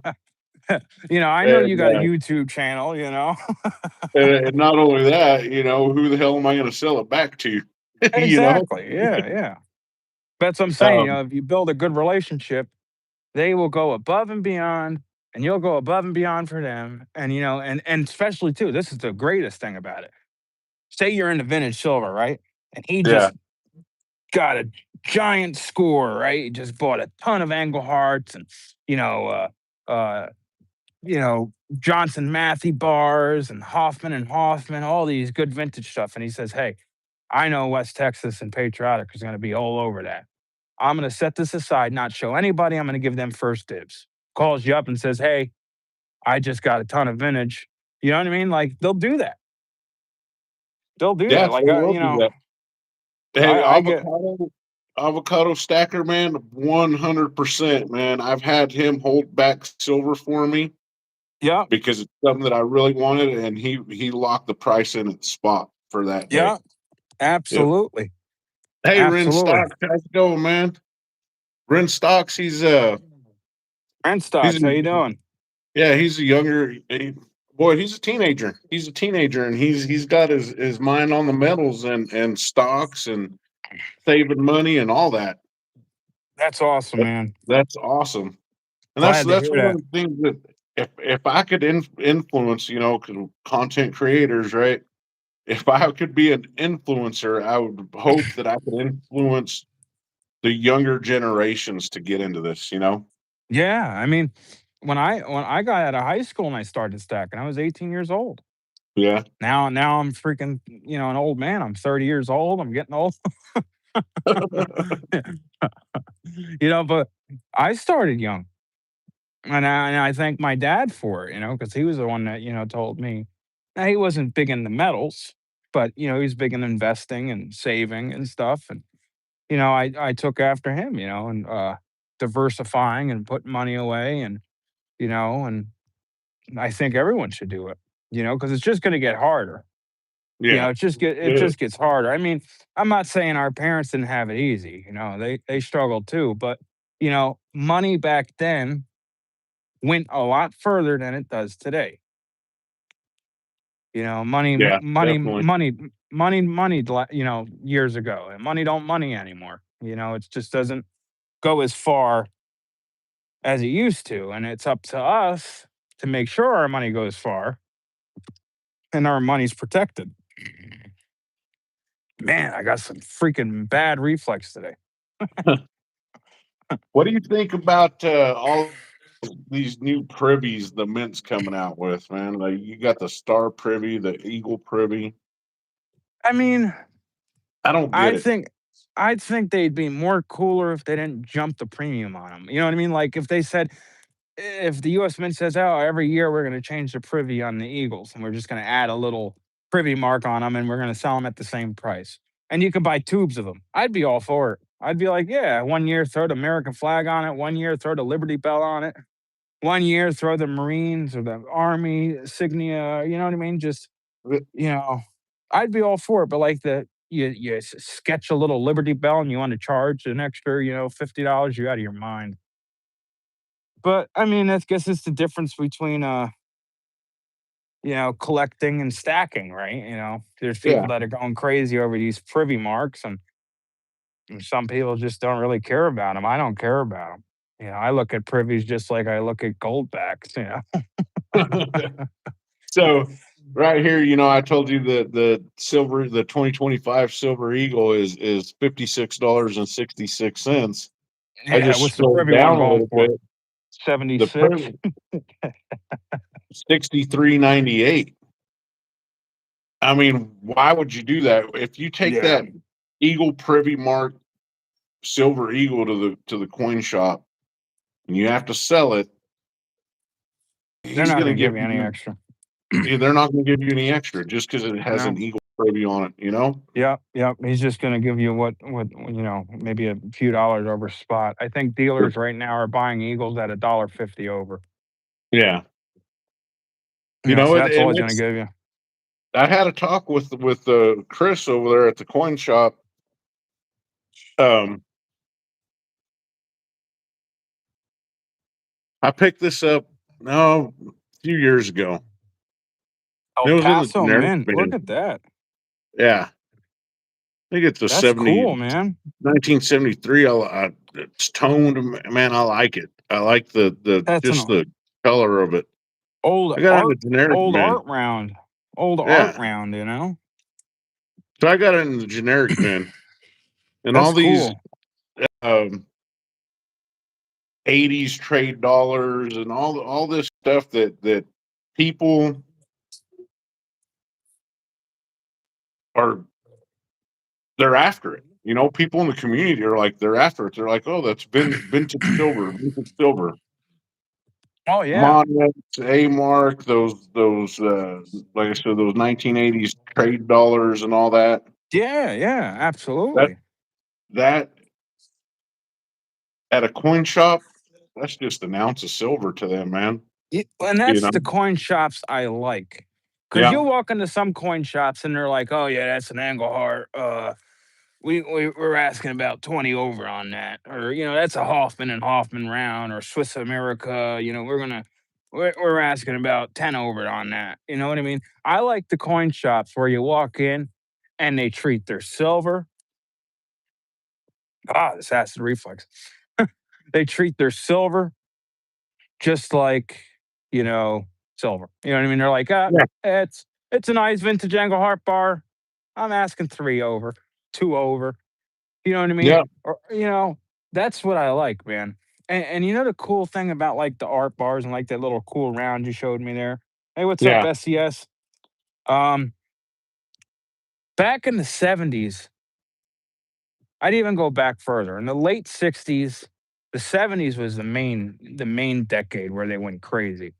I know you and got a YouTube channel, and not only that, who the hell am I going to sell it back to? you know, Exactly. Yeah. Yeah. That's what I'm saying. um, If you build a good relationship, they will go above and beyond, and you'll go above and beyond for them. And and especially too, this is the greatest thing about it. Say you're into vintage silver, right? And he yeah, just got a giant score, right? He just bought a ton of Anglehearts and you know, uh, you know, Johnson Matthey bars and Hoffman, all these good vintage stuff. And he says, hey, I know West Texas and Patriotic is going to be all over that. I'm going to set this aside, not show anybody. I'm going to give them first dibs. Calls you up and says, hey, I just got a ton of vintage. You know what I mean? Like they'll do that. They'll do yeah, that. they Like, will do that. Hey, I get, avocado stacker, man, 100%, man. I've had him hold back silver for me yeah, because it's something that I really wanted, and he locked the price in at the spot for that day. yeah, Yep. absolutely. Hey, Ren Absolutely. Stocks, how's it going, man? Ren Stocks, Rent he's stocks, how a, you doing? yeah, he's a younger boy. He's a teenager. He's a teenager, and he's got his mind on the metals and stocks and saving money and all that. That's awesome, man. That's awesome. And Glad to that's hear one that. of the things that if I could influence, 'cause content creators, right? If I could be an influencer, I would hope that I could influence the younger generations to get into this. Yeah, I mean, when I got out of high school and I started stacking, I was 18 years old. Yeah. Now I'm freaking, an old man. I'm 30 years old. I'm getting old. But I started young. And I thank my dad for it, because he was the one that, told me. Now, he wasn't big in the metals, but, he was big in investing and saving and stuff. And, I took after him, and diversifying and putting money away. And I think everyone should do it, because it's just going to get harder. Yeah. It Yeah. just gets harder. I mean, I'm not saying our parents didn't have it easy, they struggled too, but, money back then went a lot further than it does today. Yeah, definitely. Years ago, and money don't money anymore. It just doesn't go as far as it used to, and it's up to us to make sure our money goes far and our money's protected. Man, I got some freaking bad reflex today. What do you think about all these new privies the Mint's coming out with, man. Like you got the Star Privy, the Eagle Privy. I mean, I don't get I it. think I think they'd be more cooler if they didn't jump the premium on them. You know what I mean? Like if they said, if the U.S. Mint says, "Oh, every year we're going to change the privy on the Eagles, and we're just going to add a little privy mark on them, and we're going to sell them at the same price," and you could buy tubes of them, I'd be all for it. I'd be like, "Yeah, 1 year throw the American flag on it, 1 year throw the Liberty Bell on it, 1 year throw the Marines or the Army insignia." You know what I mean? Just you know, I'd be all for it. But like sketch a little Liberty Bell and you want to charge an extra, $50, you out of your mind. But I mean, I guess it's the difference between collecting and stacking, right? There's Yeah. people that are going crazy over these privy marks, and some people just don't really care about them. I don't care about them. I look at privies just like I look at goldbacks. So right here, I told you that the 2025 Silver Eagle is $56.66. I Yeah, just what's the scrolled privy one down a going little for? bit. The 76. Privy 63.98. I mean, why would you do that? If you take Yeah, that Eagle Privy Mark Silver Eagle to the coin shop and you have to sell it, they're he's not going to going to give give you any you. extra. They're not going to give you any extra just because it has No. an Eagle Privy on it. Yep, yep. He's just gonna give you what maybe a few dollars over spot. I think dealers right now are buying Eagles at $1.50 over. Yeah. So that's all And he's gonna it's. give you. I had a talk with Chris over there at the coin shop. Um, I picked this up a few years ago. El It was in the Paso generic Mint. Look bin. at that. Yeah, I think it's a That's 70 cool, man. 1973. It's toned, man. I like it. I like the That's just an the color of it. old I got it in art the generic old bin. art round. Old art Yeah, round. so I got it in the generic bin, and all That's these cool. um, 80s trade dollars and all this stuff that people are they're after it. People in the community are like they're after it. They're like, oh, that's vintage silver, vintage silver. Oh yeah. Monex, A mark, those like I said, those 1980s trade dollars and all that. Yeah, yeah, That absolutely. that at a coin shop, that's just an ounce of silver to them, man. And You that's know? the coin shops I like. Cause Yeah, you walk into some coin shops and they're like, "Oh yeah, that's an angle heart. We're asking about 20 over on that," or that's a Hoffman and Hoffman round, or Swiss America. We're asking about 10 over on that. You know what I mean? I like the coin shops where you walk in and they treat their silver. This acid reflex. They treat their silver just like you know silver. You know what I mean? They're like, yeah, it's a nice vintage angle heart bar. I'm asking 3 over, 2 over. You know what I mean? yeah, Or that's what I like, man. And the cool thing about like the art bars and like that little cool round you showed me there. Hey, what's up, yeah, SES? Um, Back in the 70s, I'd even go back further. In the late 60s, the 70s was the main decade where they went crazy.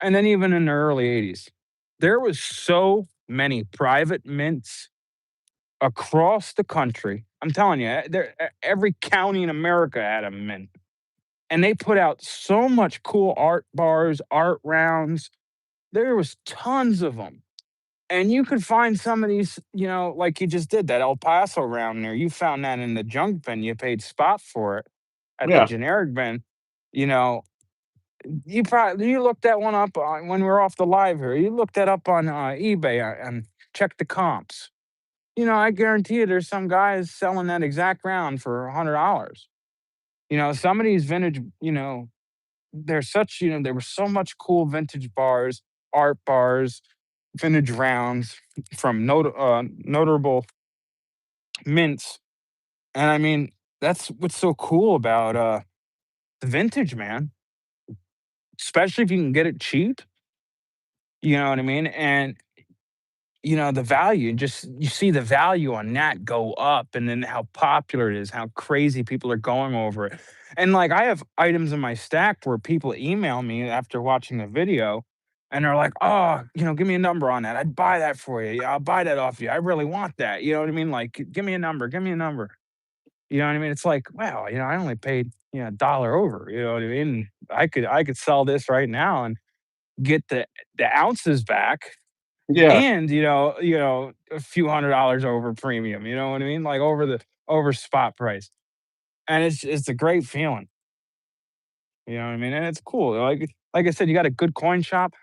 And then even in the early 80s, there was so many private mints across the country. I'm telling you, every county in America had a mint. And they put out so much cool art bars, art rounds. There was tons of them. And you could find some of these, like you just did that El Paso round there. You found that in the junk bin. You paid spot for it at the yeah, generic bin. You know, you looked that one up when we were off the live here. You looked that up on eBay and checked the comps. I guarantee you, there's some guys selling that exact round for $100. Some of these vintage, there's such, there were so much cool vintage bars, art bars, vintage rounds from notable mints. And I mean, that's what's so cool about the vintage, man. especially if you can get it cheap. You know what I mean? And the value, just you see the value on that go up, and then how popular it is, how crazy people are going over it. And like I have items in my stack where people email me after watching a video and they're like, "Oh, give me a number on that. I'd buy that for you. Yeah, I'll buy that off you. I really want that." You know what I mean? Like, give me a number, give me a number. You know what I mean? It's like, wow, I only paid, a dollar over. You know what I mean? I could sell this right now and get the ounces back, Yeah. and a few $100 over premium, you know what I mean, like over spot price. And it's a great feeling, you know what I mean, and it's cool, like I said, you got a good coin shop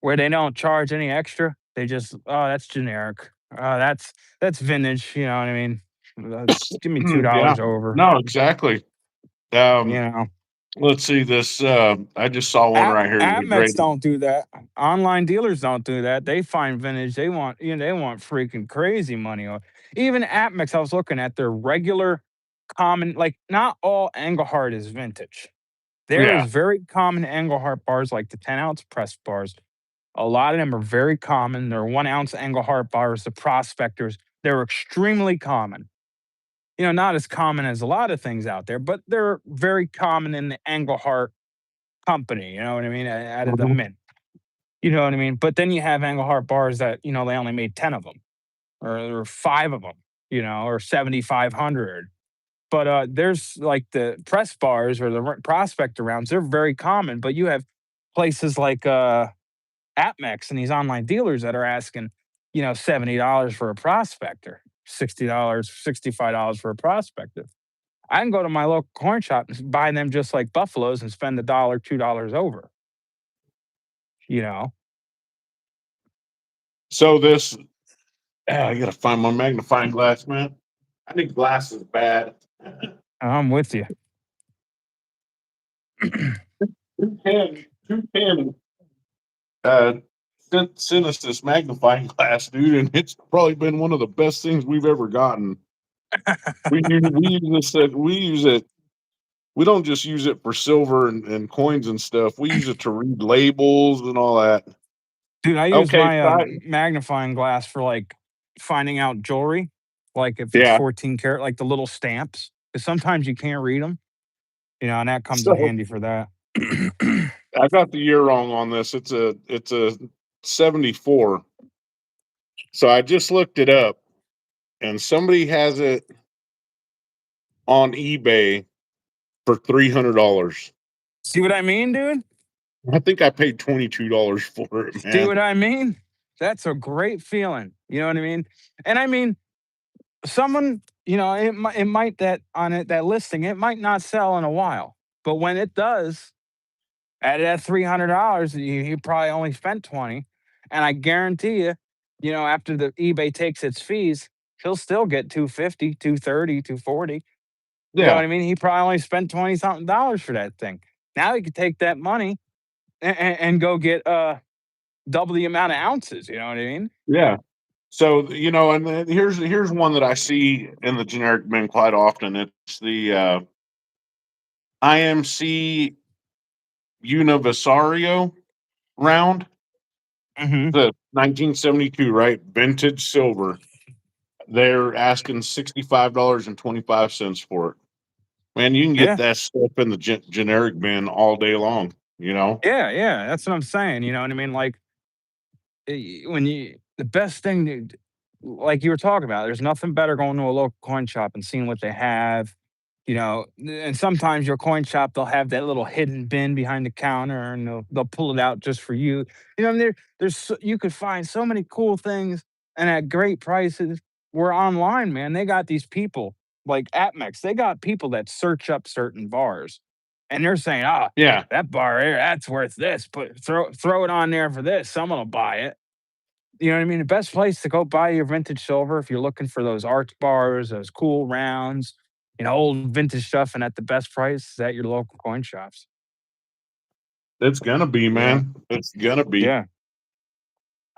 where they don't charge any extra. They just, oh, that's generic, that's vintage, you know what I mean. Uh, Give me Yeah. $2 over, No, exactly. you Um, know. let's see this. I just saw one right here. The Amex great. don't do that. Online dealers don't do that. They find vintage. They want freaking crazy money on. Even Amex, I was looking at their regular common, like not all Engelhart is vintage. There is Yeah. very common Engelhart bars, like the 10-ounce press bars. A lot of them are very common. They're 1-ounce Engelhart bars, the prospectors. They're extremely common. Not as common as a lot of things out there, but they're very common in the Engelhart company. You know what I mean? Out of the Mhm. mint. You know what I mean? But then you have Engelhart bars that, they only made 10 of them or 5 of them, or 7,500. But there's like the press bars or the prospector rounds, they're very common. But you have places like AppMex and these online dealers that are asking, $70 for a prospector, $60, $65 for a prospector. I can go to my local coin shop and buy them just like Buffaloes and spend a dollar, $2 over, you know? So this, I gotta find my magnifying glass, man. I think glass is bad. I'm with you. Who can uh, send us this magnifying glass, dude? And it's probably been one of the best things we've ever gotten. We use it. We don't just use it for silver and coins and stuff. We use it to read labels and all that. Dude, I use Okay, my side, magnifying glass for like finding out jewelry, like if it's yeah. 14 karat, like the little stamps, because sometimes you can't read them, and that comes in So handy for that. I got the year wrong on this. It's a 74. So I just looked it up, and somebody has it on eBay for $300. See what I mean, dude? I think I paid $22 for it, See man. what I mean? That's a great feeling. You know what I mean? And I mean, someone, it might that on it that listing, it might not sell in a while, but when it does, at that $300, you probably only spent 20, and I guarantee you, after the eBay takes its fees, he'll still get 250, 230, 240. You know Yeah, what I mean? He probably only spent 20 something dollars for that thing. Now he could take that money and go get double the amount of ounces. You know what I mean? yeah. So and then here's one that I see in the generic bin quite often. It's the IMC Universario round, Hmm. the 1972, right? Vintage silver. They're asking $65.25 for it. Man, you can get Yeah. that stuff in the generic bin all day long. You know? Yeah. Yeah. That's what I'm saying. You know what I mean? Like, when the best thing like you were talking about, there's nothing better going to a local coin shop and seeing what they have, and sometimes your coin shop, they'll have that little hidden bin behind the counter and they'll pull it out just for you. You could find so many cool things and at great prices. Where online, man, they got these people like AppMex, they got people that search up certain bars and they're saying, ah, Yeah, that bar here, that's worth this. Throw it on there for this. Someone will buy it. You know what I mean? The best place to go buy your vintage silver if you're looking for those arch bars, those cool rounds, old vintage stuff, and at the best price is at your local coin shops. it's gonna be, Yeah, man. It's gonna be. yeah,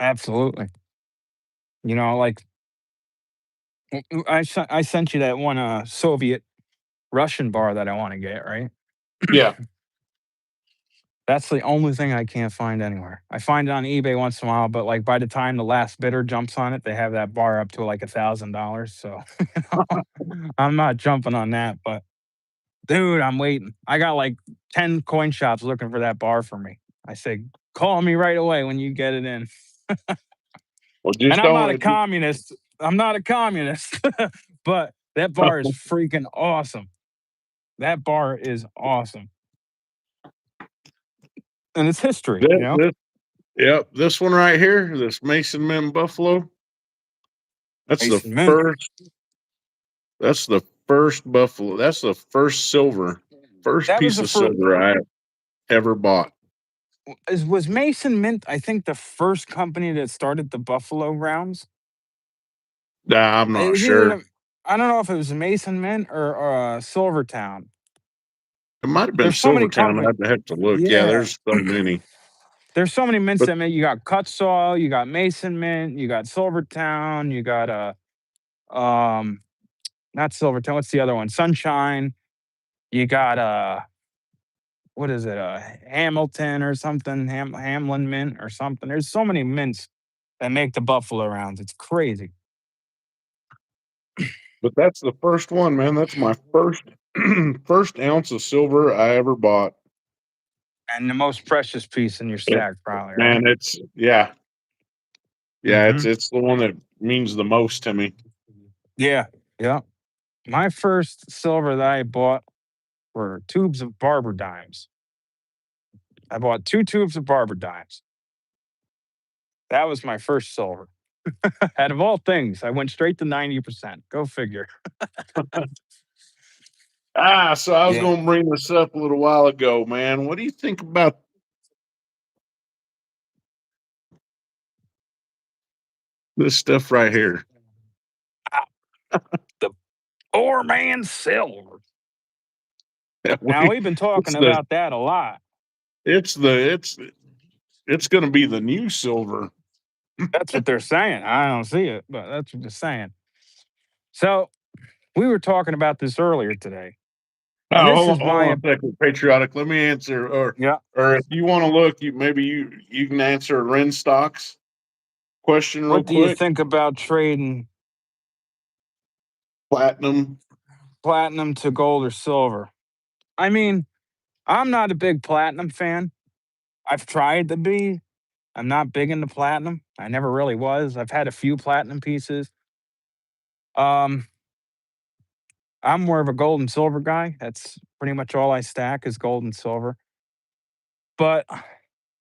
absolutely. Like I sent you that one Soviet Russian bar that I want to get, right? Yeah. That's the only thing I can't find anywhere. I find it on eBay once in a while, but like by the time the last bidder jumps on it, they have that bar up to like $1,000. So I'm not jumping on that. But dude, I'm waiting. I got like 10 coin shops looking for that bar for me. I say, call me right away when you get it in. Well, And just I'm not a don't. communist. I'm not a communist, but that bar is freaking awesome. That bar is awesome. And it's history, This, you know? this, yep, this one right here, this Mason Mint Buffalo. That's the Mason Mint. first. That's the first Buffalo. That's the first silver, first That was piece the of first. silver I ever bought. Was Mason Mint, I think, the first company that started the Buffalo Rounds? Nah, I'm It not was either sure. the, I don't know if it was Mason Mint or Silvertown. It might have been There's so many Silvertown. companies. I'd have to look. Yeah, Yeah. there's so many. There's so many mints But that make you got Cut Saw, you got Mason Mint, you got Silvertown, you got um not Silvertown, what's the other one? Sunshine, you got what is it? Hamilton or something, Hamlin Mint or something. There's so many mints that make the Buffalo Rounds. It's crazy. but that's the first one, man. That's my first first ounce of silver I ever bought. And the most precious piece in your Yeah, stack, probably, right? man, it's yeah, Hmm. it's the one that means the most to me. Yeah. Yeah. My first silver that I bought were tubes of barber dimes. I bought 2 tubes of barber dimes. That was my first silver. Out of all things, I went straight to 90%. Go figure. So I was Yeah. going to bring this up a little while ago, man. What do you think about this stuff right here? The poor man's silver. Now, We, we've been it's talking the about that a lot. it's the it's going to be the new silver. That's what they're saying. I don't see it, but that's what they're saying. So, we were talking about this earlier today, and Oh, this is hold my on a second, patriotic. Let me answer, yeah. or if you want to look, you can answer Ren stocks question real What do you quick. think about trading Platinum. platinum to gold or silver? I mean, I'm not a big platinum fan. I've tried to be. I'm not big into platinum. I never really was. I've had a few platinum pieces. Um, I'm more of a gold and silver guy. That's pretty much all I stack is gold and silver. But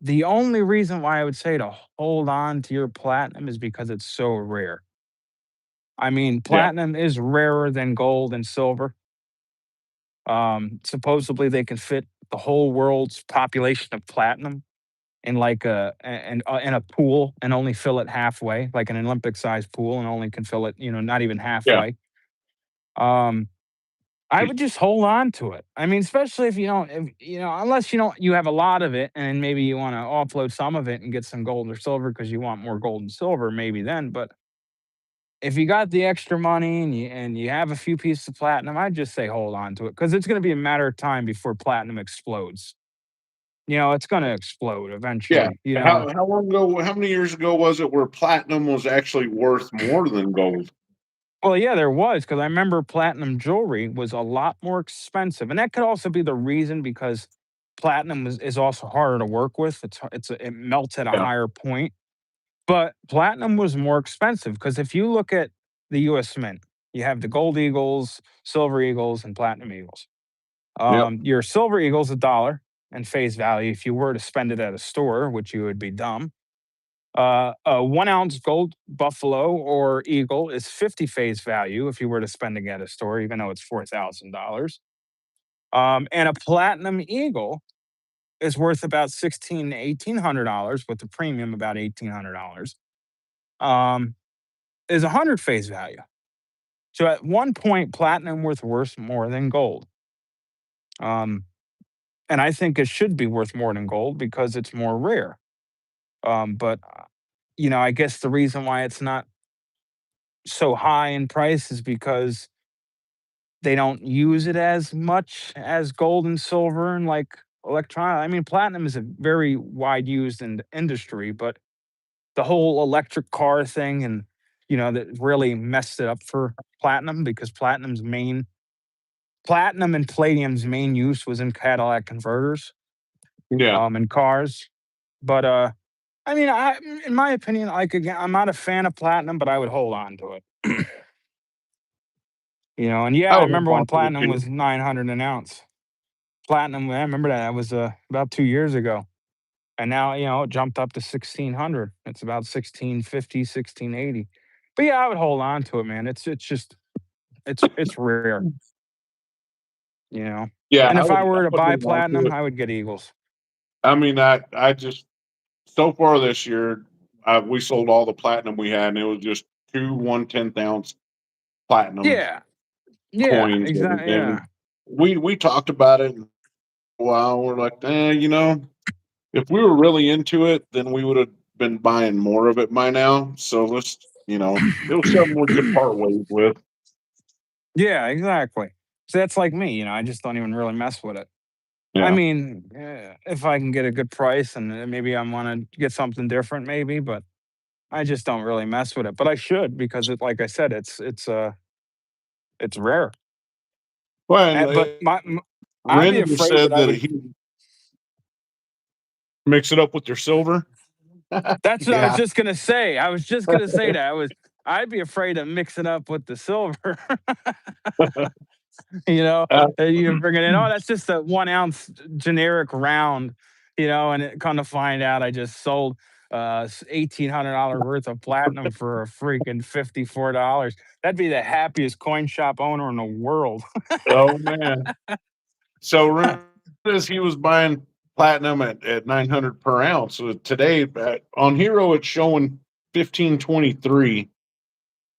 the only reason why I would say to hold on to your platinum is because it's so rare. I mean, Yeah, platinum is rarer than gold and silver. Supposedly they can fit the whole world's population of platinum in like in a pool and only fill it halfway, like an Olympic sized pool, and only can fill it, not even yeah, halfway. Um, I would just hold on to it. I mean, especially if you don't, if, unless you have a lot of it, and maybe you want to offload some of it and get some gold or silver because you want more gold and silver, maybe then. But if you got the extra money and you have a few pieces of platinum, I'd just say hold on to it because it's going to be a matter of time before platinum explodes. It's going to explode yeah. eventually. How long ago? How many years ago was it where platinum was actually worth more than gold? Well, yeah, there was because I remember platinum jewelry was a lot more expensive, and that could also be the reason because platinum is also harder to work with. It melts at a Yeah, higher point, but platinum was more expensive because if you look at the U.S. Mint, you have the gold eagles, silver eagles, and platinum eagles. yep, Your silver eagle's $1 and face value if you were to spend it at a store, which you would be dumb. A 1 ounce gold buffalo or eagle is 50 face value if you were to spend it at a store, even though it's $4,000. And a platinum eagle is worth about $1,800 with the premium about $1,800. Um, is 100 face value. So at one point, platinum worth more than gold. Um, and I think it should be worth more than gold because it's more rare. But I guess the reason why it's not so high in price is because they don't use it as much as gold and silver and like I mean, platinum is a very wide used in the industry, but the whole electric car thing and that really messed it up for platinum because platinum and palladium's main use was in Cadillac converters, Yeah. in cars. But I mean, in my opinion, like again, I'm not a fan of platinum, but I would hold on to it. And yeah, I I would hold remember when on to it platinum too. was 900 an ounce. Platinum, I remember that. That was about 2 years ago. And now, it jumped up to 1600. It's about 1650, 1680. But yeah, I would hold on to it, man. It's just it's rare, you know. Yeah, And if I I were to would buy hold on to platinum, it. I would get Eagles. I mean, I just so far this year, we sold all the platinum we had, and it was just two 1/10 ounce platinum Yeah. Yeah, coins, exactly. and Yeah. we talked about it a while. We're like, if we were really into it, then we would have been buying more of it by now. So it was something we could part ways with. Yeah, exactly. So that's like me, I just don't even really mess with it. I Yeah. mean, if I can get a good price and maybe I want to get something different, maybe, but I just don't really mess with it. But I should because like I said, it's rare. Well, and But I'd be Ren just afraid that said I that would. he mix it up with your silver. That's what I was Yeah. just gonna say. I was just gonna say that. I'd be afraid to mix it up with the silver. Uh, You bring it in. Oh, that's just a 1 ounce generic round. And it kind of find out I just sold $1,800 worth of platinum for a freaking $54. That'd be the happiest coin shop owner in the world. oh man. So Ren says he was buying platinum at 900 per ounce. So today on Hero, it's showing 1523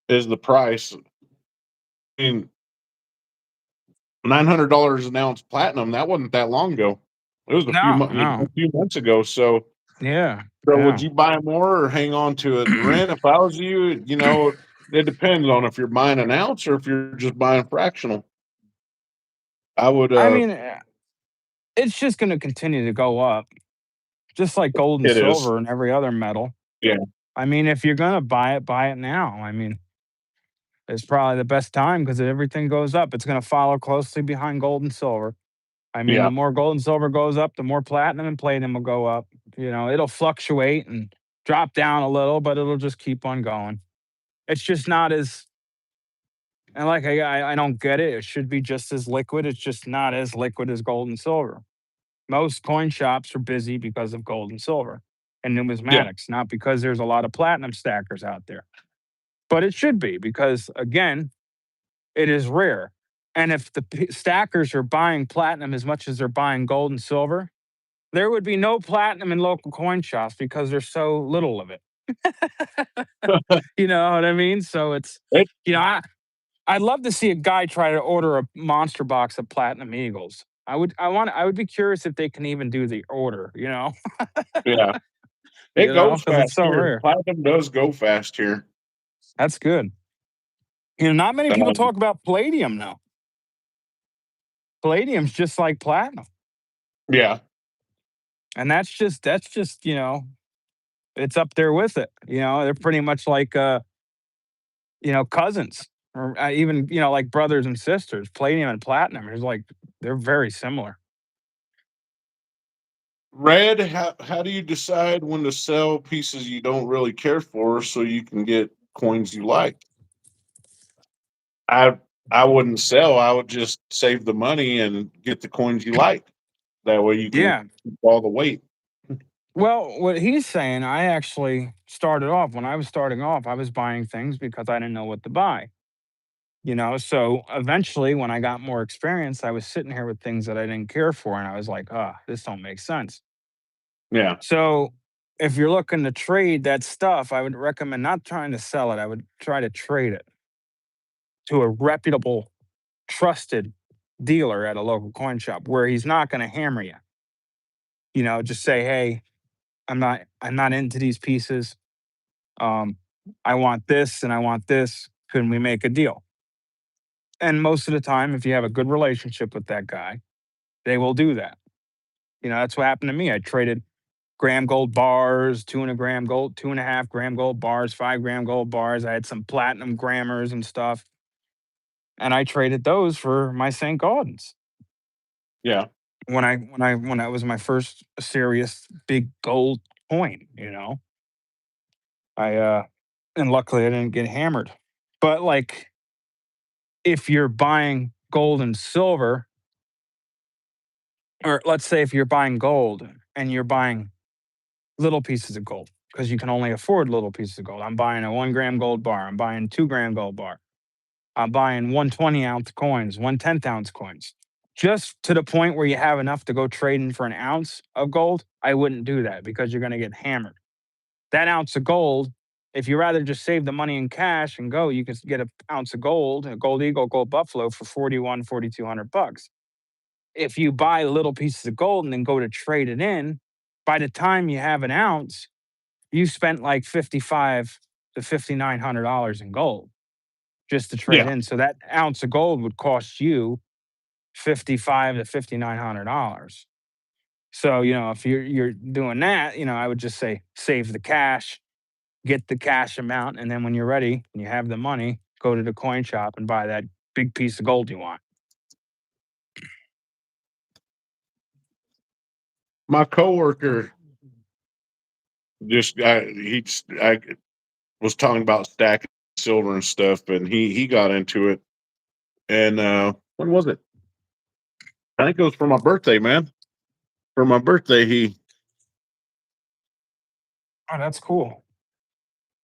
is the price. I mean, $900 an ounce platinum. That wasn't that long ago. It was No, no. a few months ago. Yeah, So would yeah. you buy more or hang on to it? Rent, if I was you, it depends on if you're buying an ounce or if you're just buying fractional. I would I mean, it's just going to continue to go up, just like gold and it is. silver and every other metal. Yeah. I mean, if you're going to buy it now. I mean, it's probably the best time because everything goes up. It's going to follow closely behind gold and silver. I mean, the Yeah. more gold and silver goes up, the more platinum and palladium will go up. It'll fluctuate and drop down a little, but it'll just keep on going. It's just not as, and like I don't get it. It should be just as liquid. It's just not as liquid as gold and silver. Most coin shops are busy because of gold and silver and Yeah. numismatics, not because there's a lot of platinum stackers out there. But it should be because, again, it is rare. And if the stackers are buying platinum as much as they're buying gold and silver, there would be no platinum in local coin shops because there's so little of it. You know what I mean? So it's, It, you know, I, I'd love to see a guy try to order a monster box of platinum eagles. I would be curious if they can even do the order, yeah. It goes because it's fast so here. rare. Platinum does go fast here. That's good. Not many people Um, talk about palladium now. Palladium's just like platinum. yeah. And that's just, it's up there with it. They're pretty much like cousins or even, like brothers and sisters. Palladium and platinum is like they're very similar. Red, how do you decide when to sell pieces you don't really care for so you can get coins you like? I I wouldn't sell. I would just save the money and get the coins you like. That way you can Yeah. keep all the weight. Well, what he's saying, I actually started off when I was starting off, I was buying things because I didn't know what to buy. So eventually when I got more experience, I was sitting here with things that I didn't care for and I was like, this don't make sense. Yeah. So if you're looking to trade that stuff, I would recommend not trying to sell it. I would try to trade it to a reputable, trusted dealer at a local coin shop where he's not going to hammer you. Just say, hey, I'm not into these pieces. Um, I want this and I want this. Can we make a deal? And most of the time, if you have a good relationship with that guy, they will do that. That's what happened to me. I traded gram gold bars, 2 and a gram gold, 2.5 gram gold bars, 5 gram gold bars. I had some platinum grammars and stuff, and I traded those for my St. Gaudens Yeah. when I was my first serious big gold coin. I and luckily I didn't get hammered. But like, if you're buying gold and silver, or let's say if you're buying gold and you're buying little pieces of gold because you can only afford little pieces of gold. I'm buying a 1 gram gold bar. I'm buying 2 gram gold bar. I'm buying 120-ounce coins, 1/10 ounce coins. Just to the point where you have enough to go trading for an ounce of gold, I wouldn't do that because you're going to get hammered. That ounce of gold, if you rather just save the money in cash and go, you can get an ounce of gold, a gold eagle, gold buffalo for 4,200 bucks. If you buy little pieces of gold and then go to trade it in, by the time you have an ounce, you spent like 55 to $5,900 in gold just to trade Yeah. in. So that ounce of gold would cost you 55 to $5,900. So, if you're doing that, I would just say save the cash, get the cash amount, and then when you're ready and you have the money, go to the coin shop and buy that big piece of gold you want. My coworker I was talking about stacking silver and stuff, and he got into it. And when was it? I think it was for my birthday, man. For my birthday, he Oh, that's cool.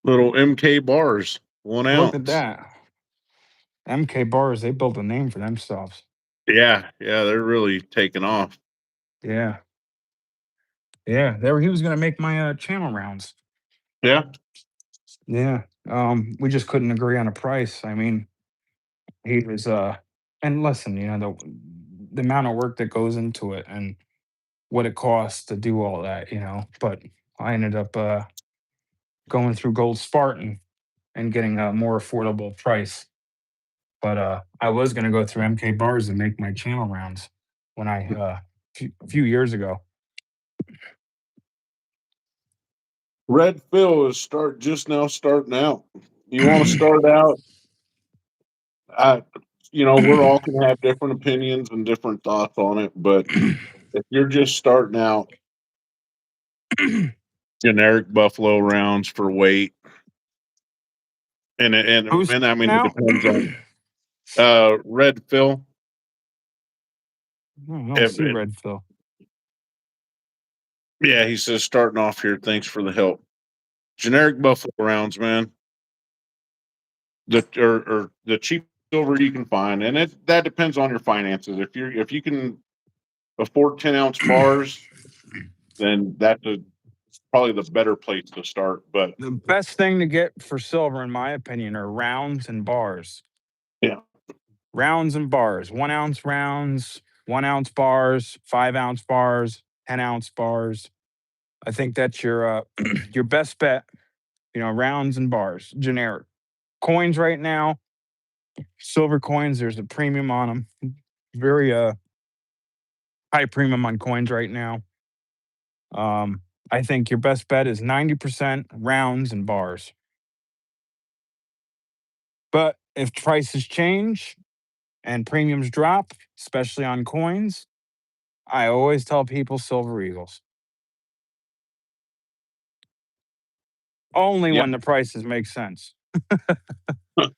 little MK bars, one Look at ounce. that. MK bars, they built a name for themselves. Yeah, yeah, they're really taking off. Yeah. Yeah. He was gonna make my channel rounds. Yeah, Yeah. We just couldn't agree on a price. I mean, he was and listen, the amount of work that goes into it and what it costs to do all that. But I ended up going through Gold Spartan and getting a more affordable price. But I was gonna go through MK bars and make my channel rounds when a few years ago. Red Phil is just now starting out. You want to start out? I, we're all gonna have different opinions and different thoughts on it, but if you're just starting out, generic buffalo rounds for weight, and Who's I mean it now? depends on Red Phil. I don't see red Phil. Yeah, he says starting off here. Thanks for the help. Generic buffalo rounds, man. Or the cheap silver you can find, and that depends on your finances. If you can afford 10-ounce bars, then probably the better place to start. But The best thing to get for silver, in my opinion, are rounds and bars. yeah, Rounds and bars. 1 ounce rounds, 1 ounce bars, 5 ounce bars, 10 ounce bars. I think that's your your best bet. Rounds and bars, generic coins right now. Silver coins, there's a premium on them. Very high premium on coins right now. I think your best bet is 90% rounds and bars. But if prices change and premiums drop, especially on coins, I always tell people silver eagles. Only yeah, when the prices make sense.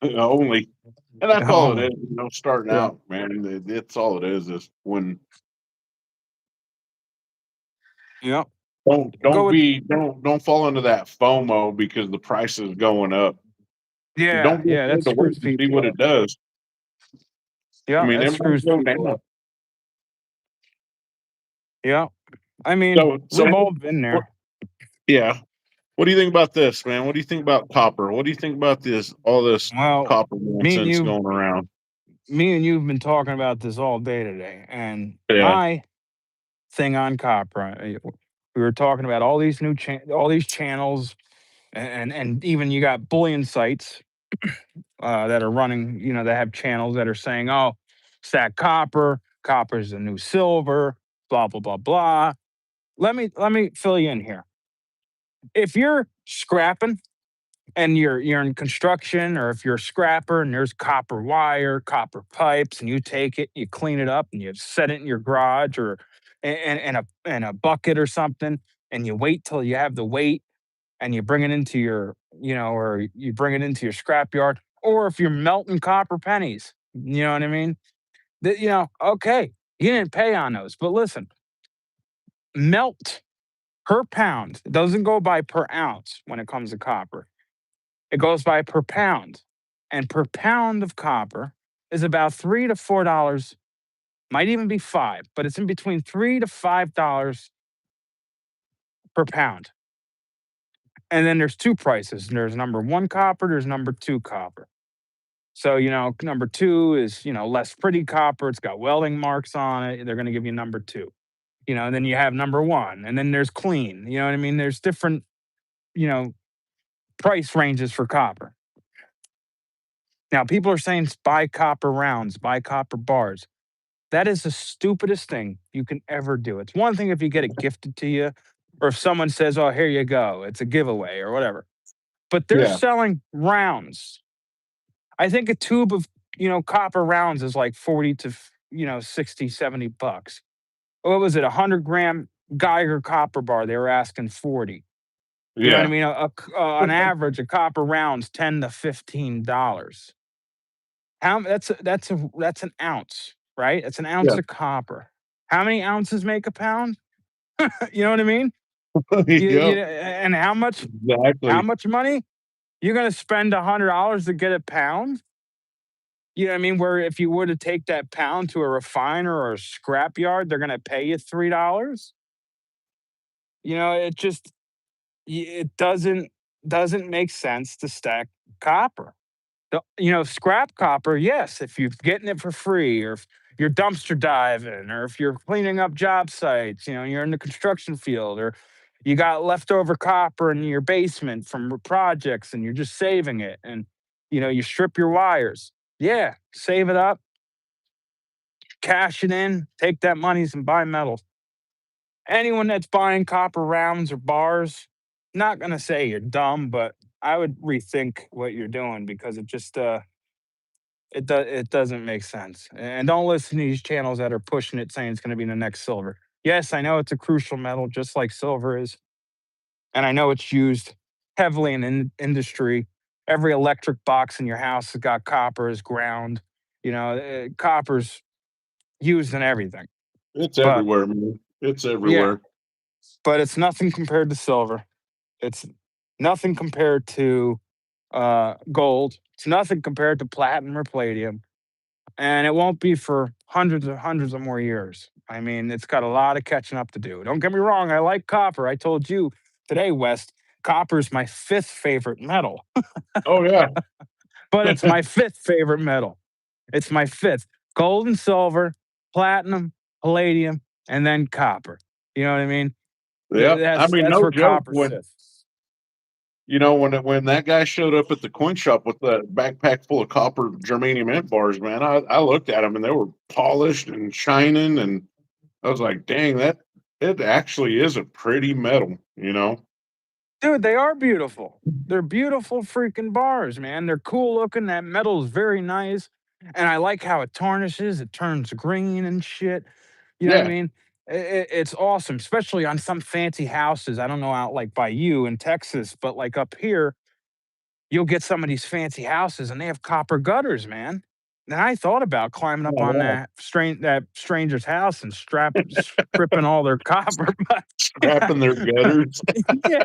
only, and that's all it Only. is. Starting Yeah. out, man, it's all it is when Yep. don't Go with be don't fall into that FOMO because the price is going up. yeah, Don't be yeah, that afraid to screws wait to see people what up. it does. I Yeah, mean, that it might screws go people down. up. Yeah. I mean, So we've all been what, there. yeah. What do you think about this, man? What do you think about copper? What do you think about all this Well, copper me and nonsense you going around? me and you've been talking about this all day today. And Yeah, my thing on copper, we were talking about all these all these channels, and even you got bullion sites that are running, that have channels that are saying, "Oh, stack copper. Copper is the new silver." blah blah blah blah. Let me fill you in here. If you're scrapping and you're in construction, or if you're a scrapper and there's copper wire, copper pipes, and you take it, you clean it up, and you set it in your garage, or in a bucket or something, and you wait till you have the weight, and you bring it into your, or you bring it into your scrap yard, or if you're melting copper pennies, you know what I mean? Okay, you didn't pay on those, but listen, melt per pound. It doesn't go by per ounce when it comes to copper. It goes by per pound. And per pound of copper is about $3 to $4, might even be five, but it's in between $3 to $5 per pound. And then there's two prices. There's number one copper, there's number two copper. So, number two is, less pretty copper. It's got welding marks on it. They're going to give you number two. And then you have number one, and then there's clean. You know what I mean? There's different, you know, price ranges for copper. Now, people are saying buy copper rounds, buy copper bars. That is the stupidest thing you can ever do. It's one thing if you get it gifted to you, or if someone says, "Oh, here you go, it's a giveaway," or whatever. But they're Yeah. selling rounds. I think a tube of, copper rounds is like 40 to, 60, $70. What was it? 100-gram Geiger copper bar. They were asking 40. You know what I Yeah. mean? On average, a copper round's $10 to $15. That's an ounce, right? It's an ounce Yeah. of copper. How many ounces make a pound? You know what I mean? Yep. And how Exactly. much money you're gonna spend $100 to get a pound? You know what I mean? Where if you were to take that pound to a refiner or a scrap yard, they're gonna pay you $3. It just it doesn't make sense to stack copper. Scrap copper, yes, if you're getting it for free, or if you're dumpster diving, or if you're cleaning up job sites, you're in the construction field, or you got leftover copper in your basement from projects and you're just saving it, and you strip your wires. Yeah, save it up, cash it in, take that money and buy metal. Anyone that's buying copper rounds or bars, not gonna say you're dumb, but I would rethink what you're doing, because it doesn't make sense. And don't listen to these channels that are pushing it saying it's gonna be the next silver. Yes, I know it's a crucial metal just like silver is, and I know it's used heavily in industry. Every electric box in your house has got copper as ground. Copper's used in everything. It's But everywhere, man. It's yeah, everywhere. but it's nothing compared to silver. It's nothing compared to gold. It's nothing compared to platinum or palladium, and it won't be for hundreds of more years. I mean, it's got a lot of catching up to do. Don't get me wrong, I like copper. I told you today, West, copper is my fifth favorite metal, Oh yeah. but it's my fifth favorite metal. It's my fifth. Gold and silver, platinum, palladium, and then copper. You know what I mean? Yeah. I mean, That's no where joke. copper sits. When that guy showed up at the coin shop with that backpack full of copper germanium ant bars, man, I looked at them and they were polished and shining, and I was like, dang, that it actually is a pretty metal. Dude, they are beautiful. They're beautiful freaking bars, man. They're cool looking. That metal is very nice. And I like how it tarnishes, it turns green and shit. You know what I Yeah. mean? It's awesome, especially on some fancy houses. I don't know out like by you in Texas, but like up here, you'll get some of these fancy houses and they have copper gutters, man. And I thought about climbing up Oh, on wow. that stranger's house and stripping all their copper, but Scrapping their gutters. yeah.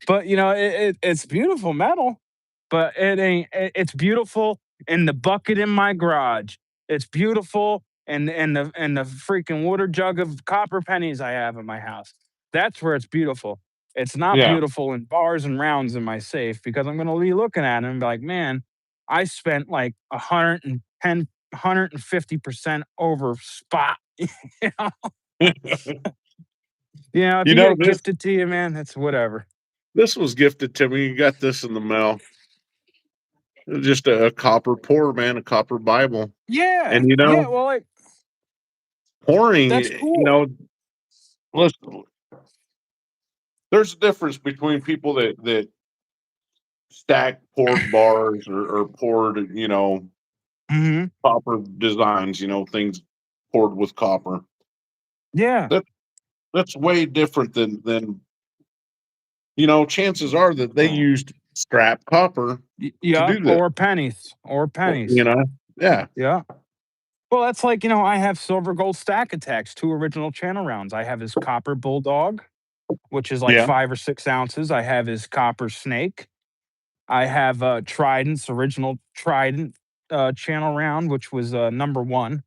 But it's beautiful metal, but it ain't. It's beautiful in the bucket in my garage. It's beautiful and the freaking water jug of copper pennies I have in my house. That's where it's beautiful. It's not Yeah. beautiful in bars and rounds in my safe, because I'm gonna be looking at it and be like, man, I spent like 110, 150% over spot. you know, if You you get know, it this gifted to you, man, it's whatever. this was gifted to me. You got this in the mail. It was just a copper pour, man, a copper Bible. Yeah, And yeah. Well, like pouring, That's you cool. know, listen, there's a difference between people that stack poured bars or poured, Hmm. copper designs, things poured with copper. Yeah. That that's way different than chances are that they used scrap copper to Yep. do this. Or pennies. Or Well, pennies. yeah, Yeah. Well, that's like, I have silver gold stack attacks, two original channel rounds. I have his copper bulldog, which is like yeah, 5 or 6 ounces. I have his copper snake. I have Trident's original Trident channel round, which was number one.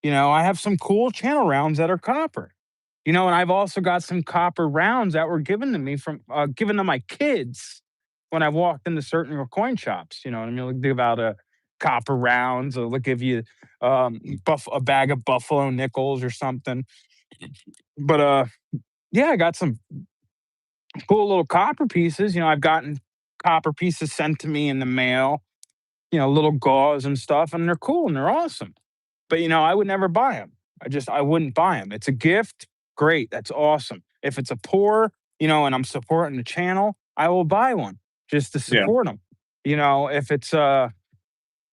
I have some cool channel rounds that are copper. And I've also got some copper rounds that were given to me from given to my kids when I walked into certain coin shops. You know what I mean? They'll give out copper rounds, or they'll give you a bag of buffalo nickels or something. But yeah, I got some cool little copper pieces. I've gotten copper pieces sent to me in the mail. Little gauze and stuff, and they're cool and they're awesome. But I would never buy them. I wouldn't buy them. It's a gift. Great. That's awesome. If it's a pour, and I'm supporting the channel, I will buy one just to yeah. support them. If it's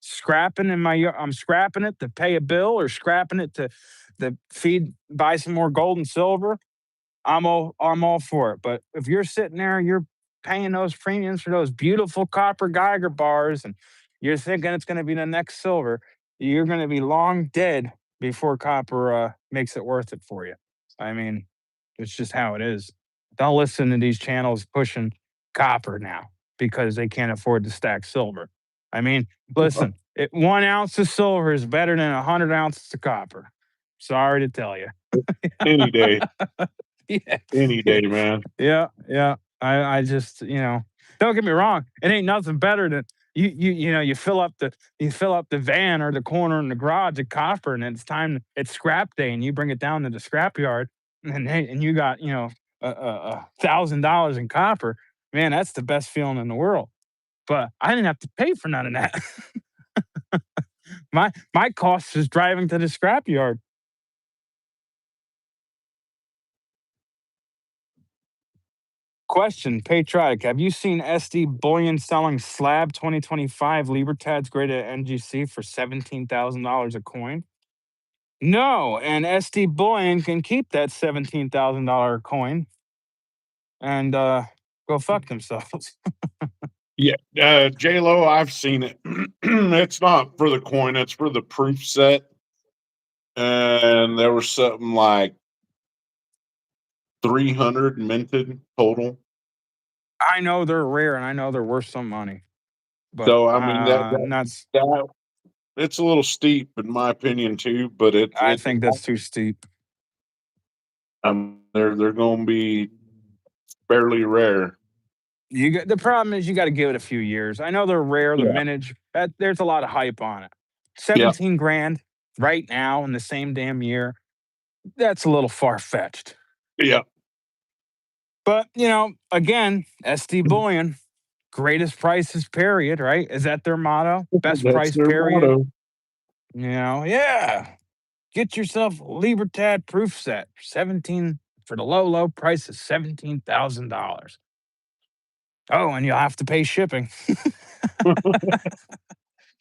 scrapping I'm scrapping it to pay a bill, or scrapping it to buy some more gold and silver. I'm all for it. But if you're sitting there, you're paying those premiums for those beautiful copper Geiger bars, and you're thinking it's going to be the next silver, you're going to be long dead before copper makes it worth it for you. I mean, it's just how it is. Don't listen to these channels pushing copper now because they can't afford to stack silver. I mean, listen, 1 ounce of silver is better than 100 ounces of copper. Sorry to tell you. Any day, Yeah. any Yeah. day, man. Yeah. Yeah. I just, don't get me wrong. It ain't nothing better than you fill up the van or the corner in the garage of copper, and it's scrap day, and you bring it down to the scrap yard, and you got, $1,000 in copper. Man, that's the best feeling in the world. But I didn't have to pay for none of that. My cost is driving to the scrap yard. Question, Patriotic, have you seen SD Bullion selling slab 2025 Libertads graded at NGC for $17,000 a coin? No, and SD Bullion can keep that $17,000 coin and go fuck themselves. Yeah, J Lo, I've seen it. It's not for the coin; it's for the proof set. And there was something like 300 minted total. I know they're rare and I know they're worth some money, but So I mean that's that it's a little steep in my opinion too, but I think that's too steep. they're going to be fairly rare. The problem is you got to give it a few years. I know they're rare, the Yeah, mintage. There's a lot of hype on it. yeah, 17 grand right now in the same damn year. That's a little far fetched. yeah. But, again, SD Bullion, greatest prices, period, right? Is that their motto? Best That's price, their period. motto. Yeah. Get yourself a Libertad proof set. 17 for the low price of $17,000. Oh, and you'll have to pay shipping.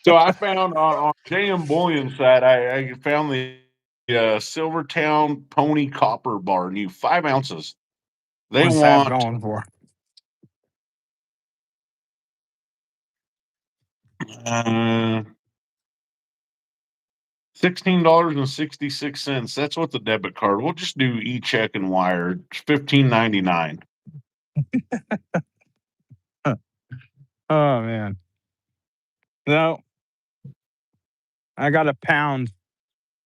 So I found on JM Bullion side, I found the Silvertown Pony Copper Bar, new 5 ounces. They What's that want going for? uh, $16.66. That's what the debit card. We'll just do e-check and wire. It's $15.99. Oh man. No, I got a pound.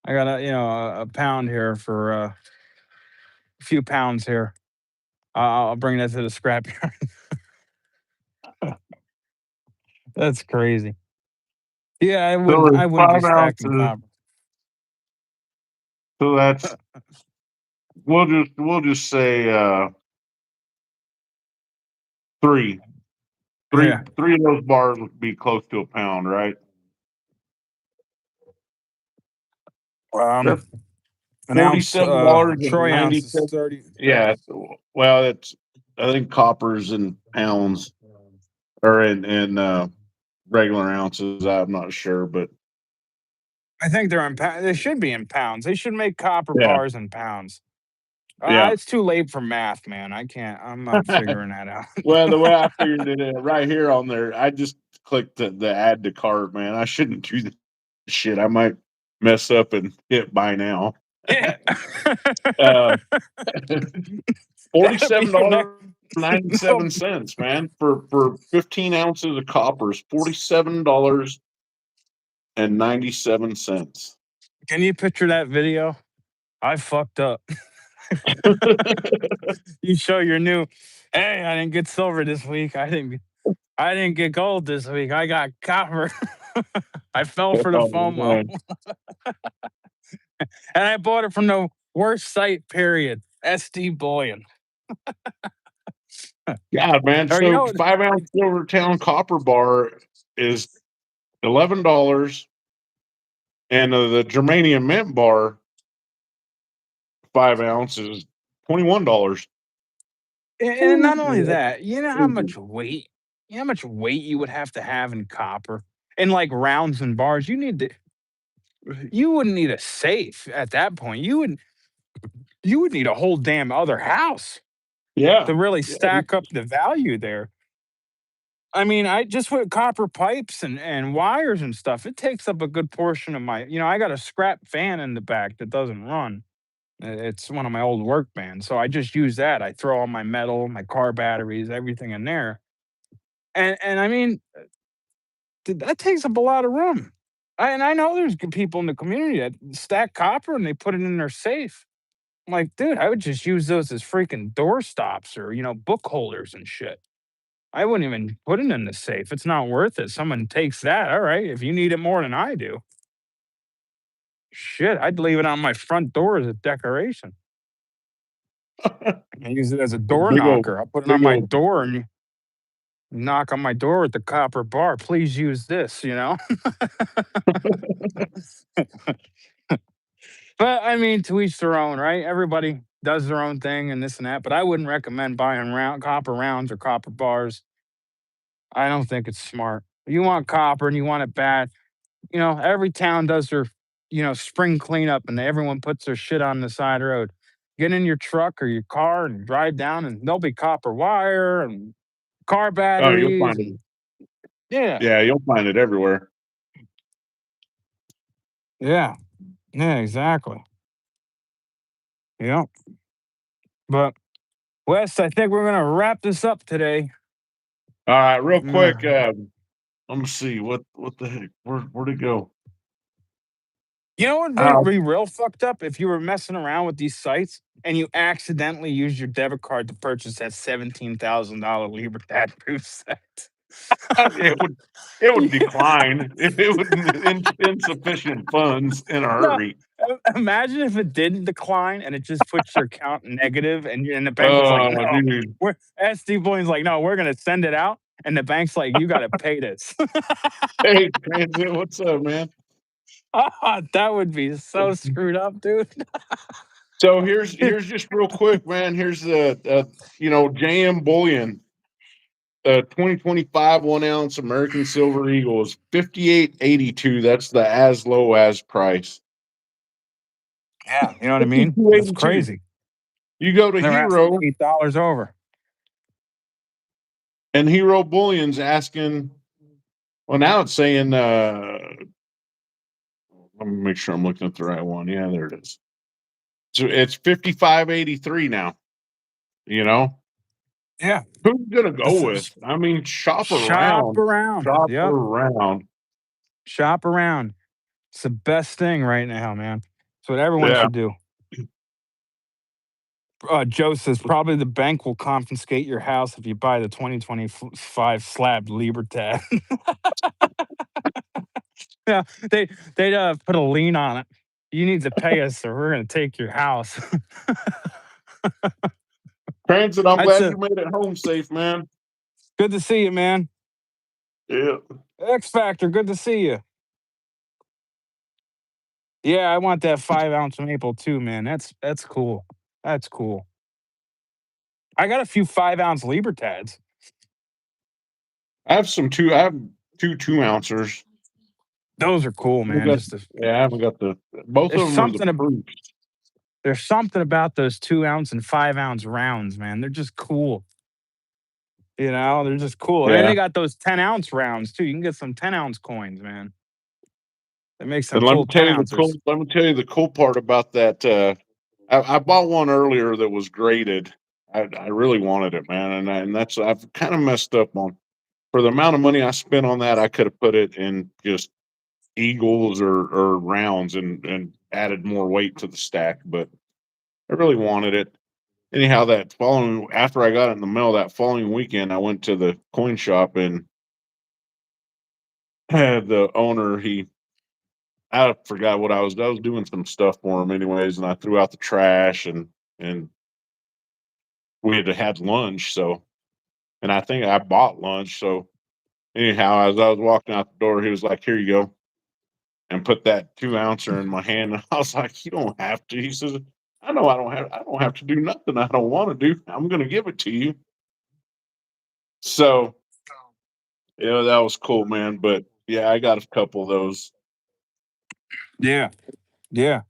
I got a pound here for a few pounds here. I'll bring that to the scrapyard. That's crazy. Yeah, I So wouldn't. I it's wouldn't be five stacking ounces. copper. So that's we'll just say three. Three Yeah. three of those bars would be close to a pound, right? Um. That's An ounce, troy ounce is 47.97. 30. Yeah. Well, it's I think coppers in pounds or in regular ounces. I'm not sure, but I think they're in they should be in pounds. They should make copper yeah, bars in pounds. yeah. It's too late for math, man. I'm not figuring that out. Well, the way I figured it right here on there, I just clicked the add to cart, man. I shouldn't do that shit. I might mess up and hit buy now. Yeah. Uh, That'll be $47 your next. 97 cents, man, for 15 ounces of coppers. $47.97. Can you picture that video? I fucked up. You show your new. Hey, I didn't get silver this week. I didn't get gold this week. I got copper. I fell for the Oh, FOMO, man. and I bought it from the worst site. Period. SD bullion. God, man. Or you So know, 5 ounce Silvertown copper bar is $11, and the germanium mint bar 5 ounce is $21. and not only that, you know how much weight. You know how much weight you would have to have in copper, in like rounds and bars. You wouldn't need a safe at that point. You would need a whole damn other house Yeah, to really yeah, stack up the value there. I mean, I just with copper pipes and wires and stuff, it takes up a good portion of my. I got a scrap fan in the back that doesn't run. It's one of my old work vans, so I just use that. I throw all my metal, my car batteries, everything in there, and I mean, that takes up a lot of room. And I know there's good people in the community that stack copper and they put it in their safe. I'm like, dude, I would just use those as freaking door stops or book holders and shit. I wouldn't even put it in the safe. It's not worth it. Someone takes that. All right. If you need it more than I do, shit, I'd leave it on my front door as a decoration. I use it as a door big old, knocker. I'll put it on big my old. door and you knock on my door with the copper bar. Please use this. But I mean, to each their own, right? Everybody does their own thing and this and that. But I wouldn't recommend buying copper rounds or copper bars. I don't think it's smart. You want copper and you want it bad. Every town does their, spring cleanup and everyone puts their shit on the side road. Get in your truck or your car and drive down, and there'll be copper wire and car Oh, you'll batteries. find it. And yeah, Yeah, you'll find it everywhere. yeah, yeah, exactly. Yeah. But, Wes, I think we're going to wrap this up today. All right, real quick. Yeah. Let me see what the heck. Where'd it go? You know what would Uh, be real fucked up if you were messing around with these sites and you accidentally used your debit card to purchase that $17,000 Libertad proof set. it would decline if it would insufficient funds in a No, hurry. imagine if it didn't decline and it just puts your account negative, and the bank was like, Oh, "No, dude. we're." SD Bullions like, "No, we're gonna send it out," and the bank's like, "You got to pay this." Hey, Transit, what's up, man? That would be so screwed up, dude. So here's just real quick, man. Here's the JM Bullion, 2025 1 ounce American Silver Eagle is 58.82. That's the as low as price. Yeah, you know what I mean. That's 52.82. crazy. You go to They're asking Hero, $8 over. and Hero Bullion's asking. Well, now it's saying. Let me make sure I'm looking at the right one. Yeah, there it is. So it's 55.83 now. You know, Yeah, who's gonna go this with? is I mean, shop shop around, around. shop Yep, around. shop around. It's the best thing right now, man. It's what everyone Yeah. should do. Joe says probably the bank will confiscate your house if you buy the 2025 slab Libertad. Yeah, they'd put a lien on it. You need to pay us, or we're going to take your house. Transit, I'm That's glad a you made it home safe, man. good to see you, man. Yeah. X Factor, good to see you. Yeah, I want that 5-ounce maple too, man. That's cool. That's cool. I got a few 5-ounce Libertads. I have 2 2 ouncers. Those are cool, I man. got, Just a, yeah, I haven't got the. Both there's of them are the something proofs. there's something about those 2-ounce and 5-ounce rounds, man. They're just cool. They're just cool. And then Yeah, they got those 10-ounce rounds too. You can get some 10-ounce coins, man. They make some and let me cool tell 10 you the cool. ouncers. Let me tell you the cool part about that. I bought one earlier that was graded. I really wanted it, man, and that's I've kind of messed up on for the amount of money I spent on that. I could have put it in just eagles or rounds and added more weight to the stack, but I really wanted it. Anyhow, that following after I got it in the mail that following weekend, I went to the coin shop and had the owner. I forgot what I was doing some stuff for him anyways, and I threw out the trash and we had lunch. So, and I think I bought lunch. So anyhow, as I was walking out the door, he was like, "Here you go," and put that 2 ouncer in my hand. And I was like, "You don't have to." He says, "I know I don't have to do nothing I don't want to do. I'm going to give it to you." So yeah, that was cool, man. But yeah, I got a couple of those. Yeah. Yeah.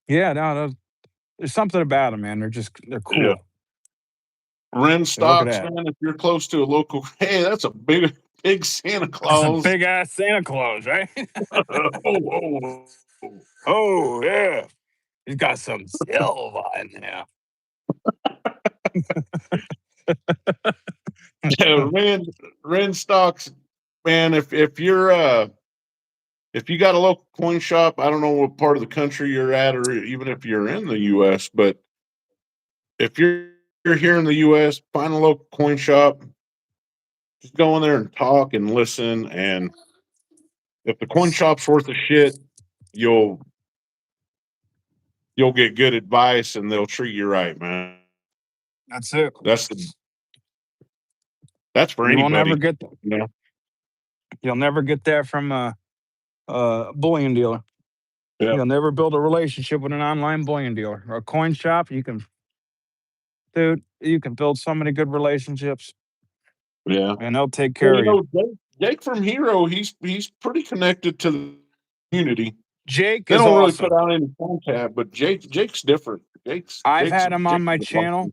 Yeah. No, there's something about them, man. They're Yeah. cool. Ren Hey, look at stocks, that. man. If you're close to a local, hey, that's a big Santa That's a Claus. big ass Santa Claus, right? Oh, Oh, yeah. He's got some silver in there. yeah, Ren stocks, man. If you got a local coin shop, I don't know what part of the country you're at, or even if you're in the U.S., but if you're here in the U.S., find a local coin shop, just go in there and talk and listen. And if the coin shop's worth of shit, you'll you'll get good advice and they'll treat you right, man. That's it. That's the that's for You will never anybody, get you know. you'll never get that from a bullion dealer. Yeah, You'll never build a relationship with an online bullion dealer or a coin shop. Dude, you can build so many good relationships, yeah. and they'll take Well, care of you. Jake from Hero, he's pretty connected to the community. Jake They is don't really put awesome. out any content, but Jake's different. I've had him on Jake's my a blessing. channel.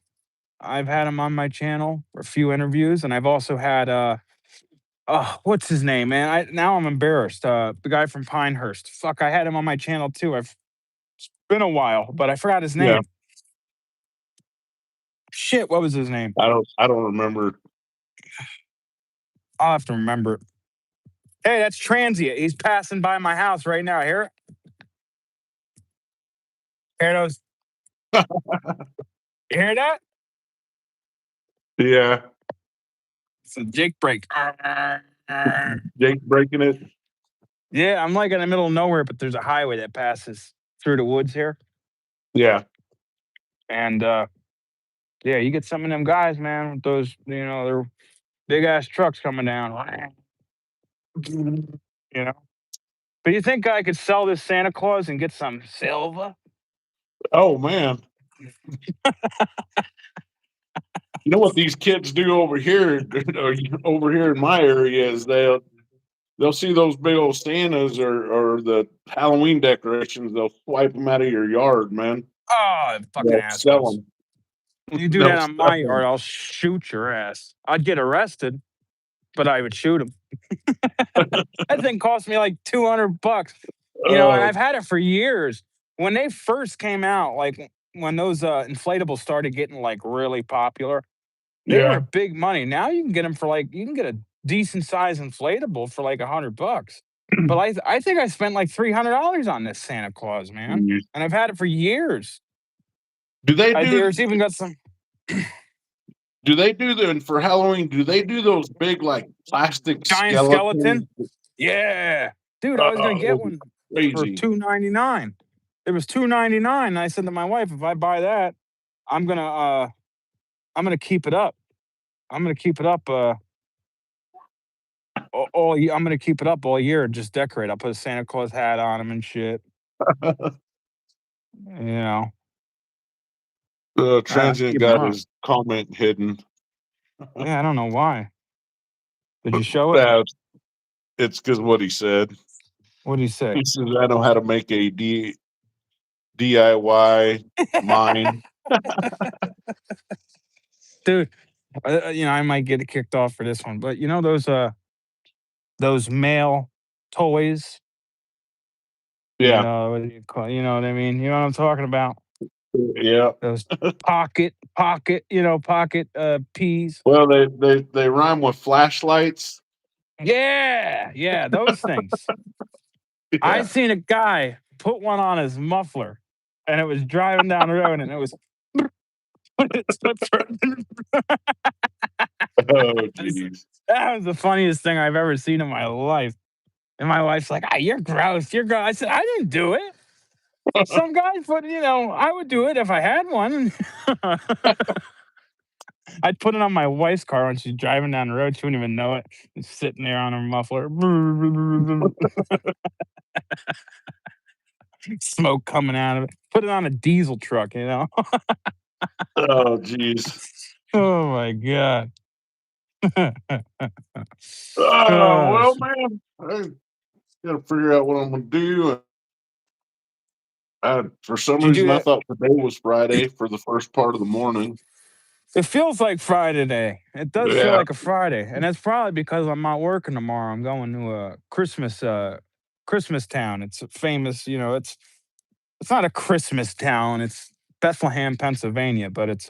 I've had him on my channel for a few interviews, and I've also had oh, what's his name, man? Now I'm embarrassed. The guy from Pinehurst. Fuck, I had him on my channel too. I've been a while, but I forgot his Yeah, name. Shit, what was his name? I don't remember. I'll have to remember it. Hey, that's transient. He's passing by my house right now. Hear it? Hear those? You hear that? Yeah, It's a Jake break. Jake breaking it. Yeah, I'm like in the middle of nowhere, but there's a highway that passes through the woods here. Yeah. And yeah, you get some of them guys, man, with those, they're big ass trucks coming down. You know. But you think I could sell this Santa Claus and get some silver? Oh man, you know what these kids do over here? Over here in my area is they'll see those big old Santas or the Halloween decorations. They'll swipe them out of your yard, man. Oh, fucking They'll sell assholes. them. You do They'll that on sell my yard, them. I'll shoot your ass. I'd get arrested, but I would shoot him. That thing cost me like $200. And Uh, I've had it for years. When they first came out, like when those inflatables started getting like really popular, they were yeah. big money. Now you can get them for like you can get a decent size inflatable for like $100. But I think I spent like $300 on this Santa Claus, man, and I've had it for years. Do they I do? there's even got some Do they do the for Halloween? Do they do those big like plastic giant skeletons? skeleton. Yeah, dude, I was gonna get Those are one for crazy. $2.99. It was $2.99. And I said to my wife, if I buy that, I'm gonna uh I'm gonna keep it up. I'm gonna keep it up I'm gonna keep it up all year and just decorate. I'll put a Santa Claus hat on him and shit. You know, The I transient keep 'em got up. his comment hidden. Yeah, I don't know why. Did you show it? That's it's because what he said. What did he say? He says, "I know how to make a DIY mine." Dude, I might get kicked off for this one, but you know those male toys. Yeah, What do you call? You know what I mean? You know what I'm talking about? yeah. Those pocket. Pocket peas. Well, they rhyme with flashlights. Yeah, yeah, those things. I Yeah. seen a guy put one on his muffler, and it was driving down the road, and it was. Oh, jeez. That was the funniest thing I've ever seen in my life. And my wife's like, "Ah, you're gross. You're gross." I said, "I didn't do it. Some guys put, I would do it if I had one." I'd put it on my wife's car when she's driving down the road. She wouldn't even know it. It's sitting there on her muffler. Smoke coming out of it. Put it on a diesel truck. Oh, jeez. Oh my God. Oh, Oh, well, man, I gotta figure out what I'm gonna do. For some did you reason, do I that? thought today was Friday for the first part of the morning. It feels like Friday today. It does feel Yeah, like a Friday, and that's probably because I'm not working tomorrow. I'm going to a Christmas town. It's a famous. It's not a Christmas town. It's Bethlehem, Pennsylvania, but it's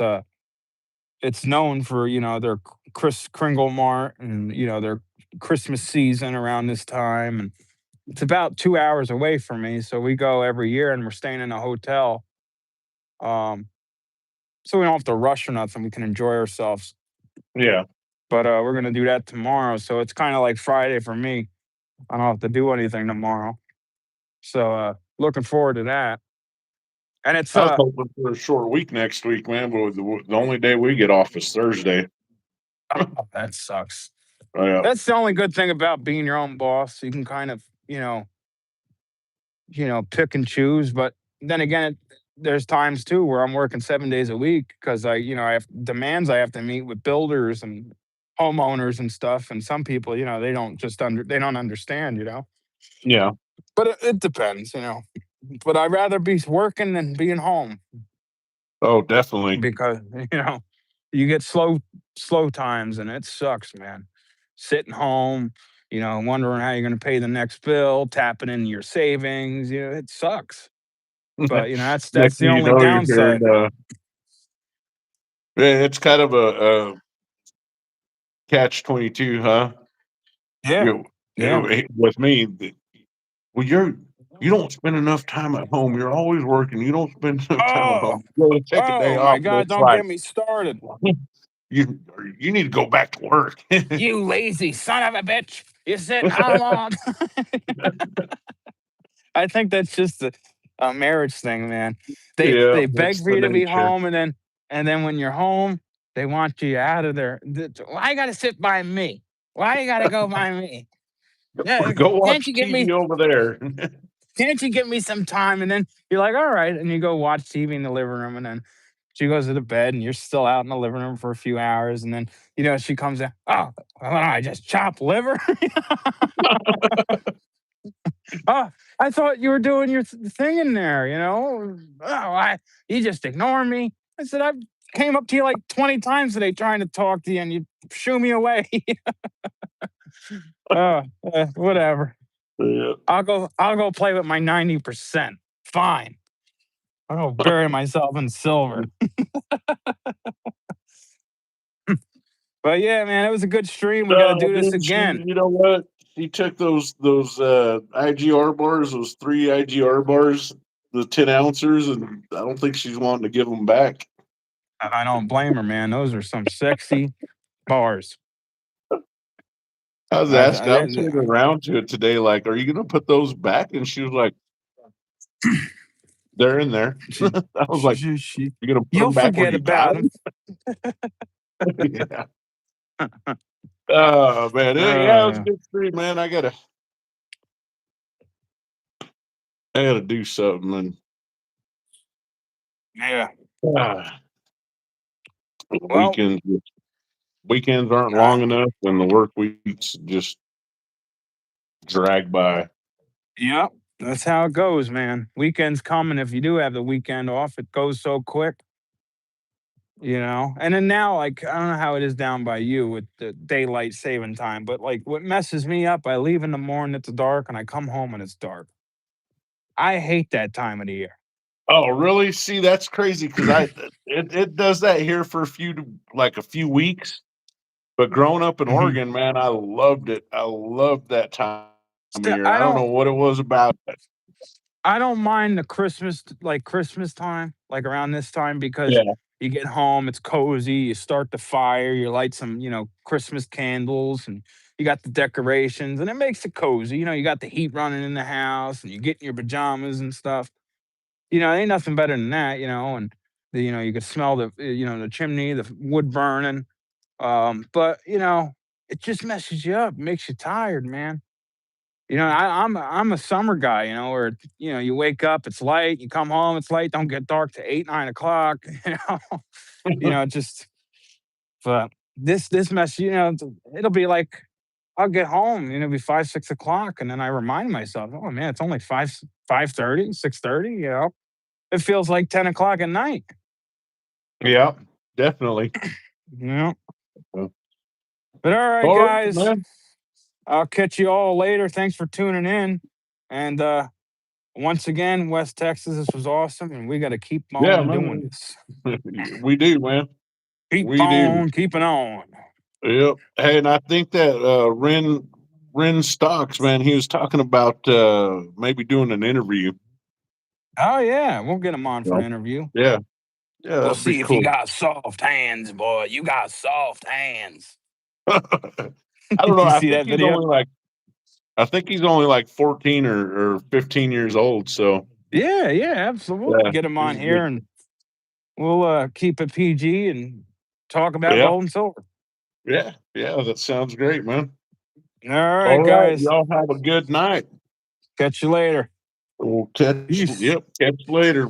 known for their Chris Kringle Mart and their Christmas season around this time. And it's about 2 hours away from me, so we go every year, and we're staying in a hotel. Um, so we don't have to rush or nothing. We can enjoy ourselves. yeah. But we're gonna do that tomorrow, so it's kind of like Friday for me. I don't have to do anything tomorrow, so looking forward to that. And it's I was hoping for a short week next week, man. But the only day we get off is Thursday. oh, that sucks. Yeah, That's the only good thing about being your own boss. You can kind of pick and choose. But then again, there's times too where I'm working 7 days a week because I have demands I have to meet with builders and homeowners and stuff. And some people, they don't understand. yeah. But it depends. But I'd rather be working than being home Oh, definitely. because you get slow times and it sucks, man. Sitting home, wondering how you're going to pay the next bill, tapping into your savings. It sucks. But Next that's the thing you only know, you're hearing, downside. yeah, it's kind of a catch 22, huh? Yeah, yeah. With me, well, you don't spend enough time at home. You're always working. You don't spend enough time at Oh, home. You go to take a day oh my off, and God! it's Don't like get me started. you you need to go back to work. You lazy son of a bitch! You're sitting home all. I think that's just a marriage thing, man. Yeah, They beg that's for the you to be nature. home, and then when you're home, they want you out of there. Why you got to sit by me? Why you got to go by me? Yeah, Go can't watch you get TV me? over there. Can't you give me some time? And then you're like, all right, and you go watch TV in the living room, and then she goes to the bed, and you're still out in the living room for a few hours, and then she comes in. Oh, well, I just chop liver. Oh, I thought you were doing your thing in there. Oh, you just ignore me. I said, I came up to you like 20 times today trying to talk to you and you shoo me away. Oh, whatever. Yeah. I'll go play with my 90%. Fine. I'll go bury myself in silver. But yeah, man, it was a good stream. We got to No, do this dude, again. you know what? She took those IGR bars, those three IGR bars, the 10 ounces, and I don't think she's wanting to give them back. I don't blame her, man. Those are some sexy bars. I was I, asking, I was I, sitting around to it today, like, are you gonna put those back? And she was like, they're in there. she, I was like, she, you gonna put you'll them back where forget you got about them? them. Yeah. Oh man, yeah, it was a Uh, good stream, man. I got to do something, and Yeah. ah, Well, weekends weekends aren't uh, long enough, and the work weeks just drag by. yep. That's how it goes, man. Weekends come, and if you do have the weekend off, it goes so quick. And then now, like, I don't know how it is down by you with the daylight saving time, but like what messes me up, I leave in the morning, it's dark, and I come home and it's dark. I hate that time of the year. Oh, really? See, that's crazy because it does that here for a few weeks. But growing up in Mhm. Oregon, man, I loved it. I loved that time of So, year. I don't know what it was about it. I don't mind the Christmas time, like around this time, because Yeah. you get home, it's cozy, you start the fire, you light some, Christmas candles, and you got the decorations, and it makes it cozy. You got the heat running in the house, and you get in your pajamas and stuff. Ain't nothing better than that, and you can smell the chimney, the wood burning. But it just messes you up, makes you tired, man. I'm a summer guy, where you wake up, it's light, you come home, it's light, don't get dark to 8, 9 o'clock, just but this mess, it'll be like I'll get home, it'll be 5, 6 o'clock, and then I remind myself, oh man, it's only 5:30, 6:30, it feels like 10 o'clock at night. Yeah, definitely. Yeah. Uh, But all right, All right, guys, man. I'll catch you all later. Thanks for tuning in. And once again, West Texas, this was awesome, and we got to keep Yeah, on doing man. this. We do, man. Keep We do. on keeping on. Yep. Hey, and I think that Ren Stocks, man, he was talking about maybe doing an interview. Oh yeah, we'll get him on for an So, interview. yeah, yeah, We'll that'd be see if you cool. got soft hands, boy. You got soft hands. I don't know. You see that video? I think he's only like 14 or 15 years old. So Yeah, yeah, absolutely. yeah, Get him he's on a here, good. and we'll keep it PG and talk about Yeah, gold and silver. yeah, yeah. That sounds great, man. All right, All right, guys. y'all have a good night. Catch you later. We'll catch. Peace. Yep, catch you later.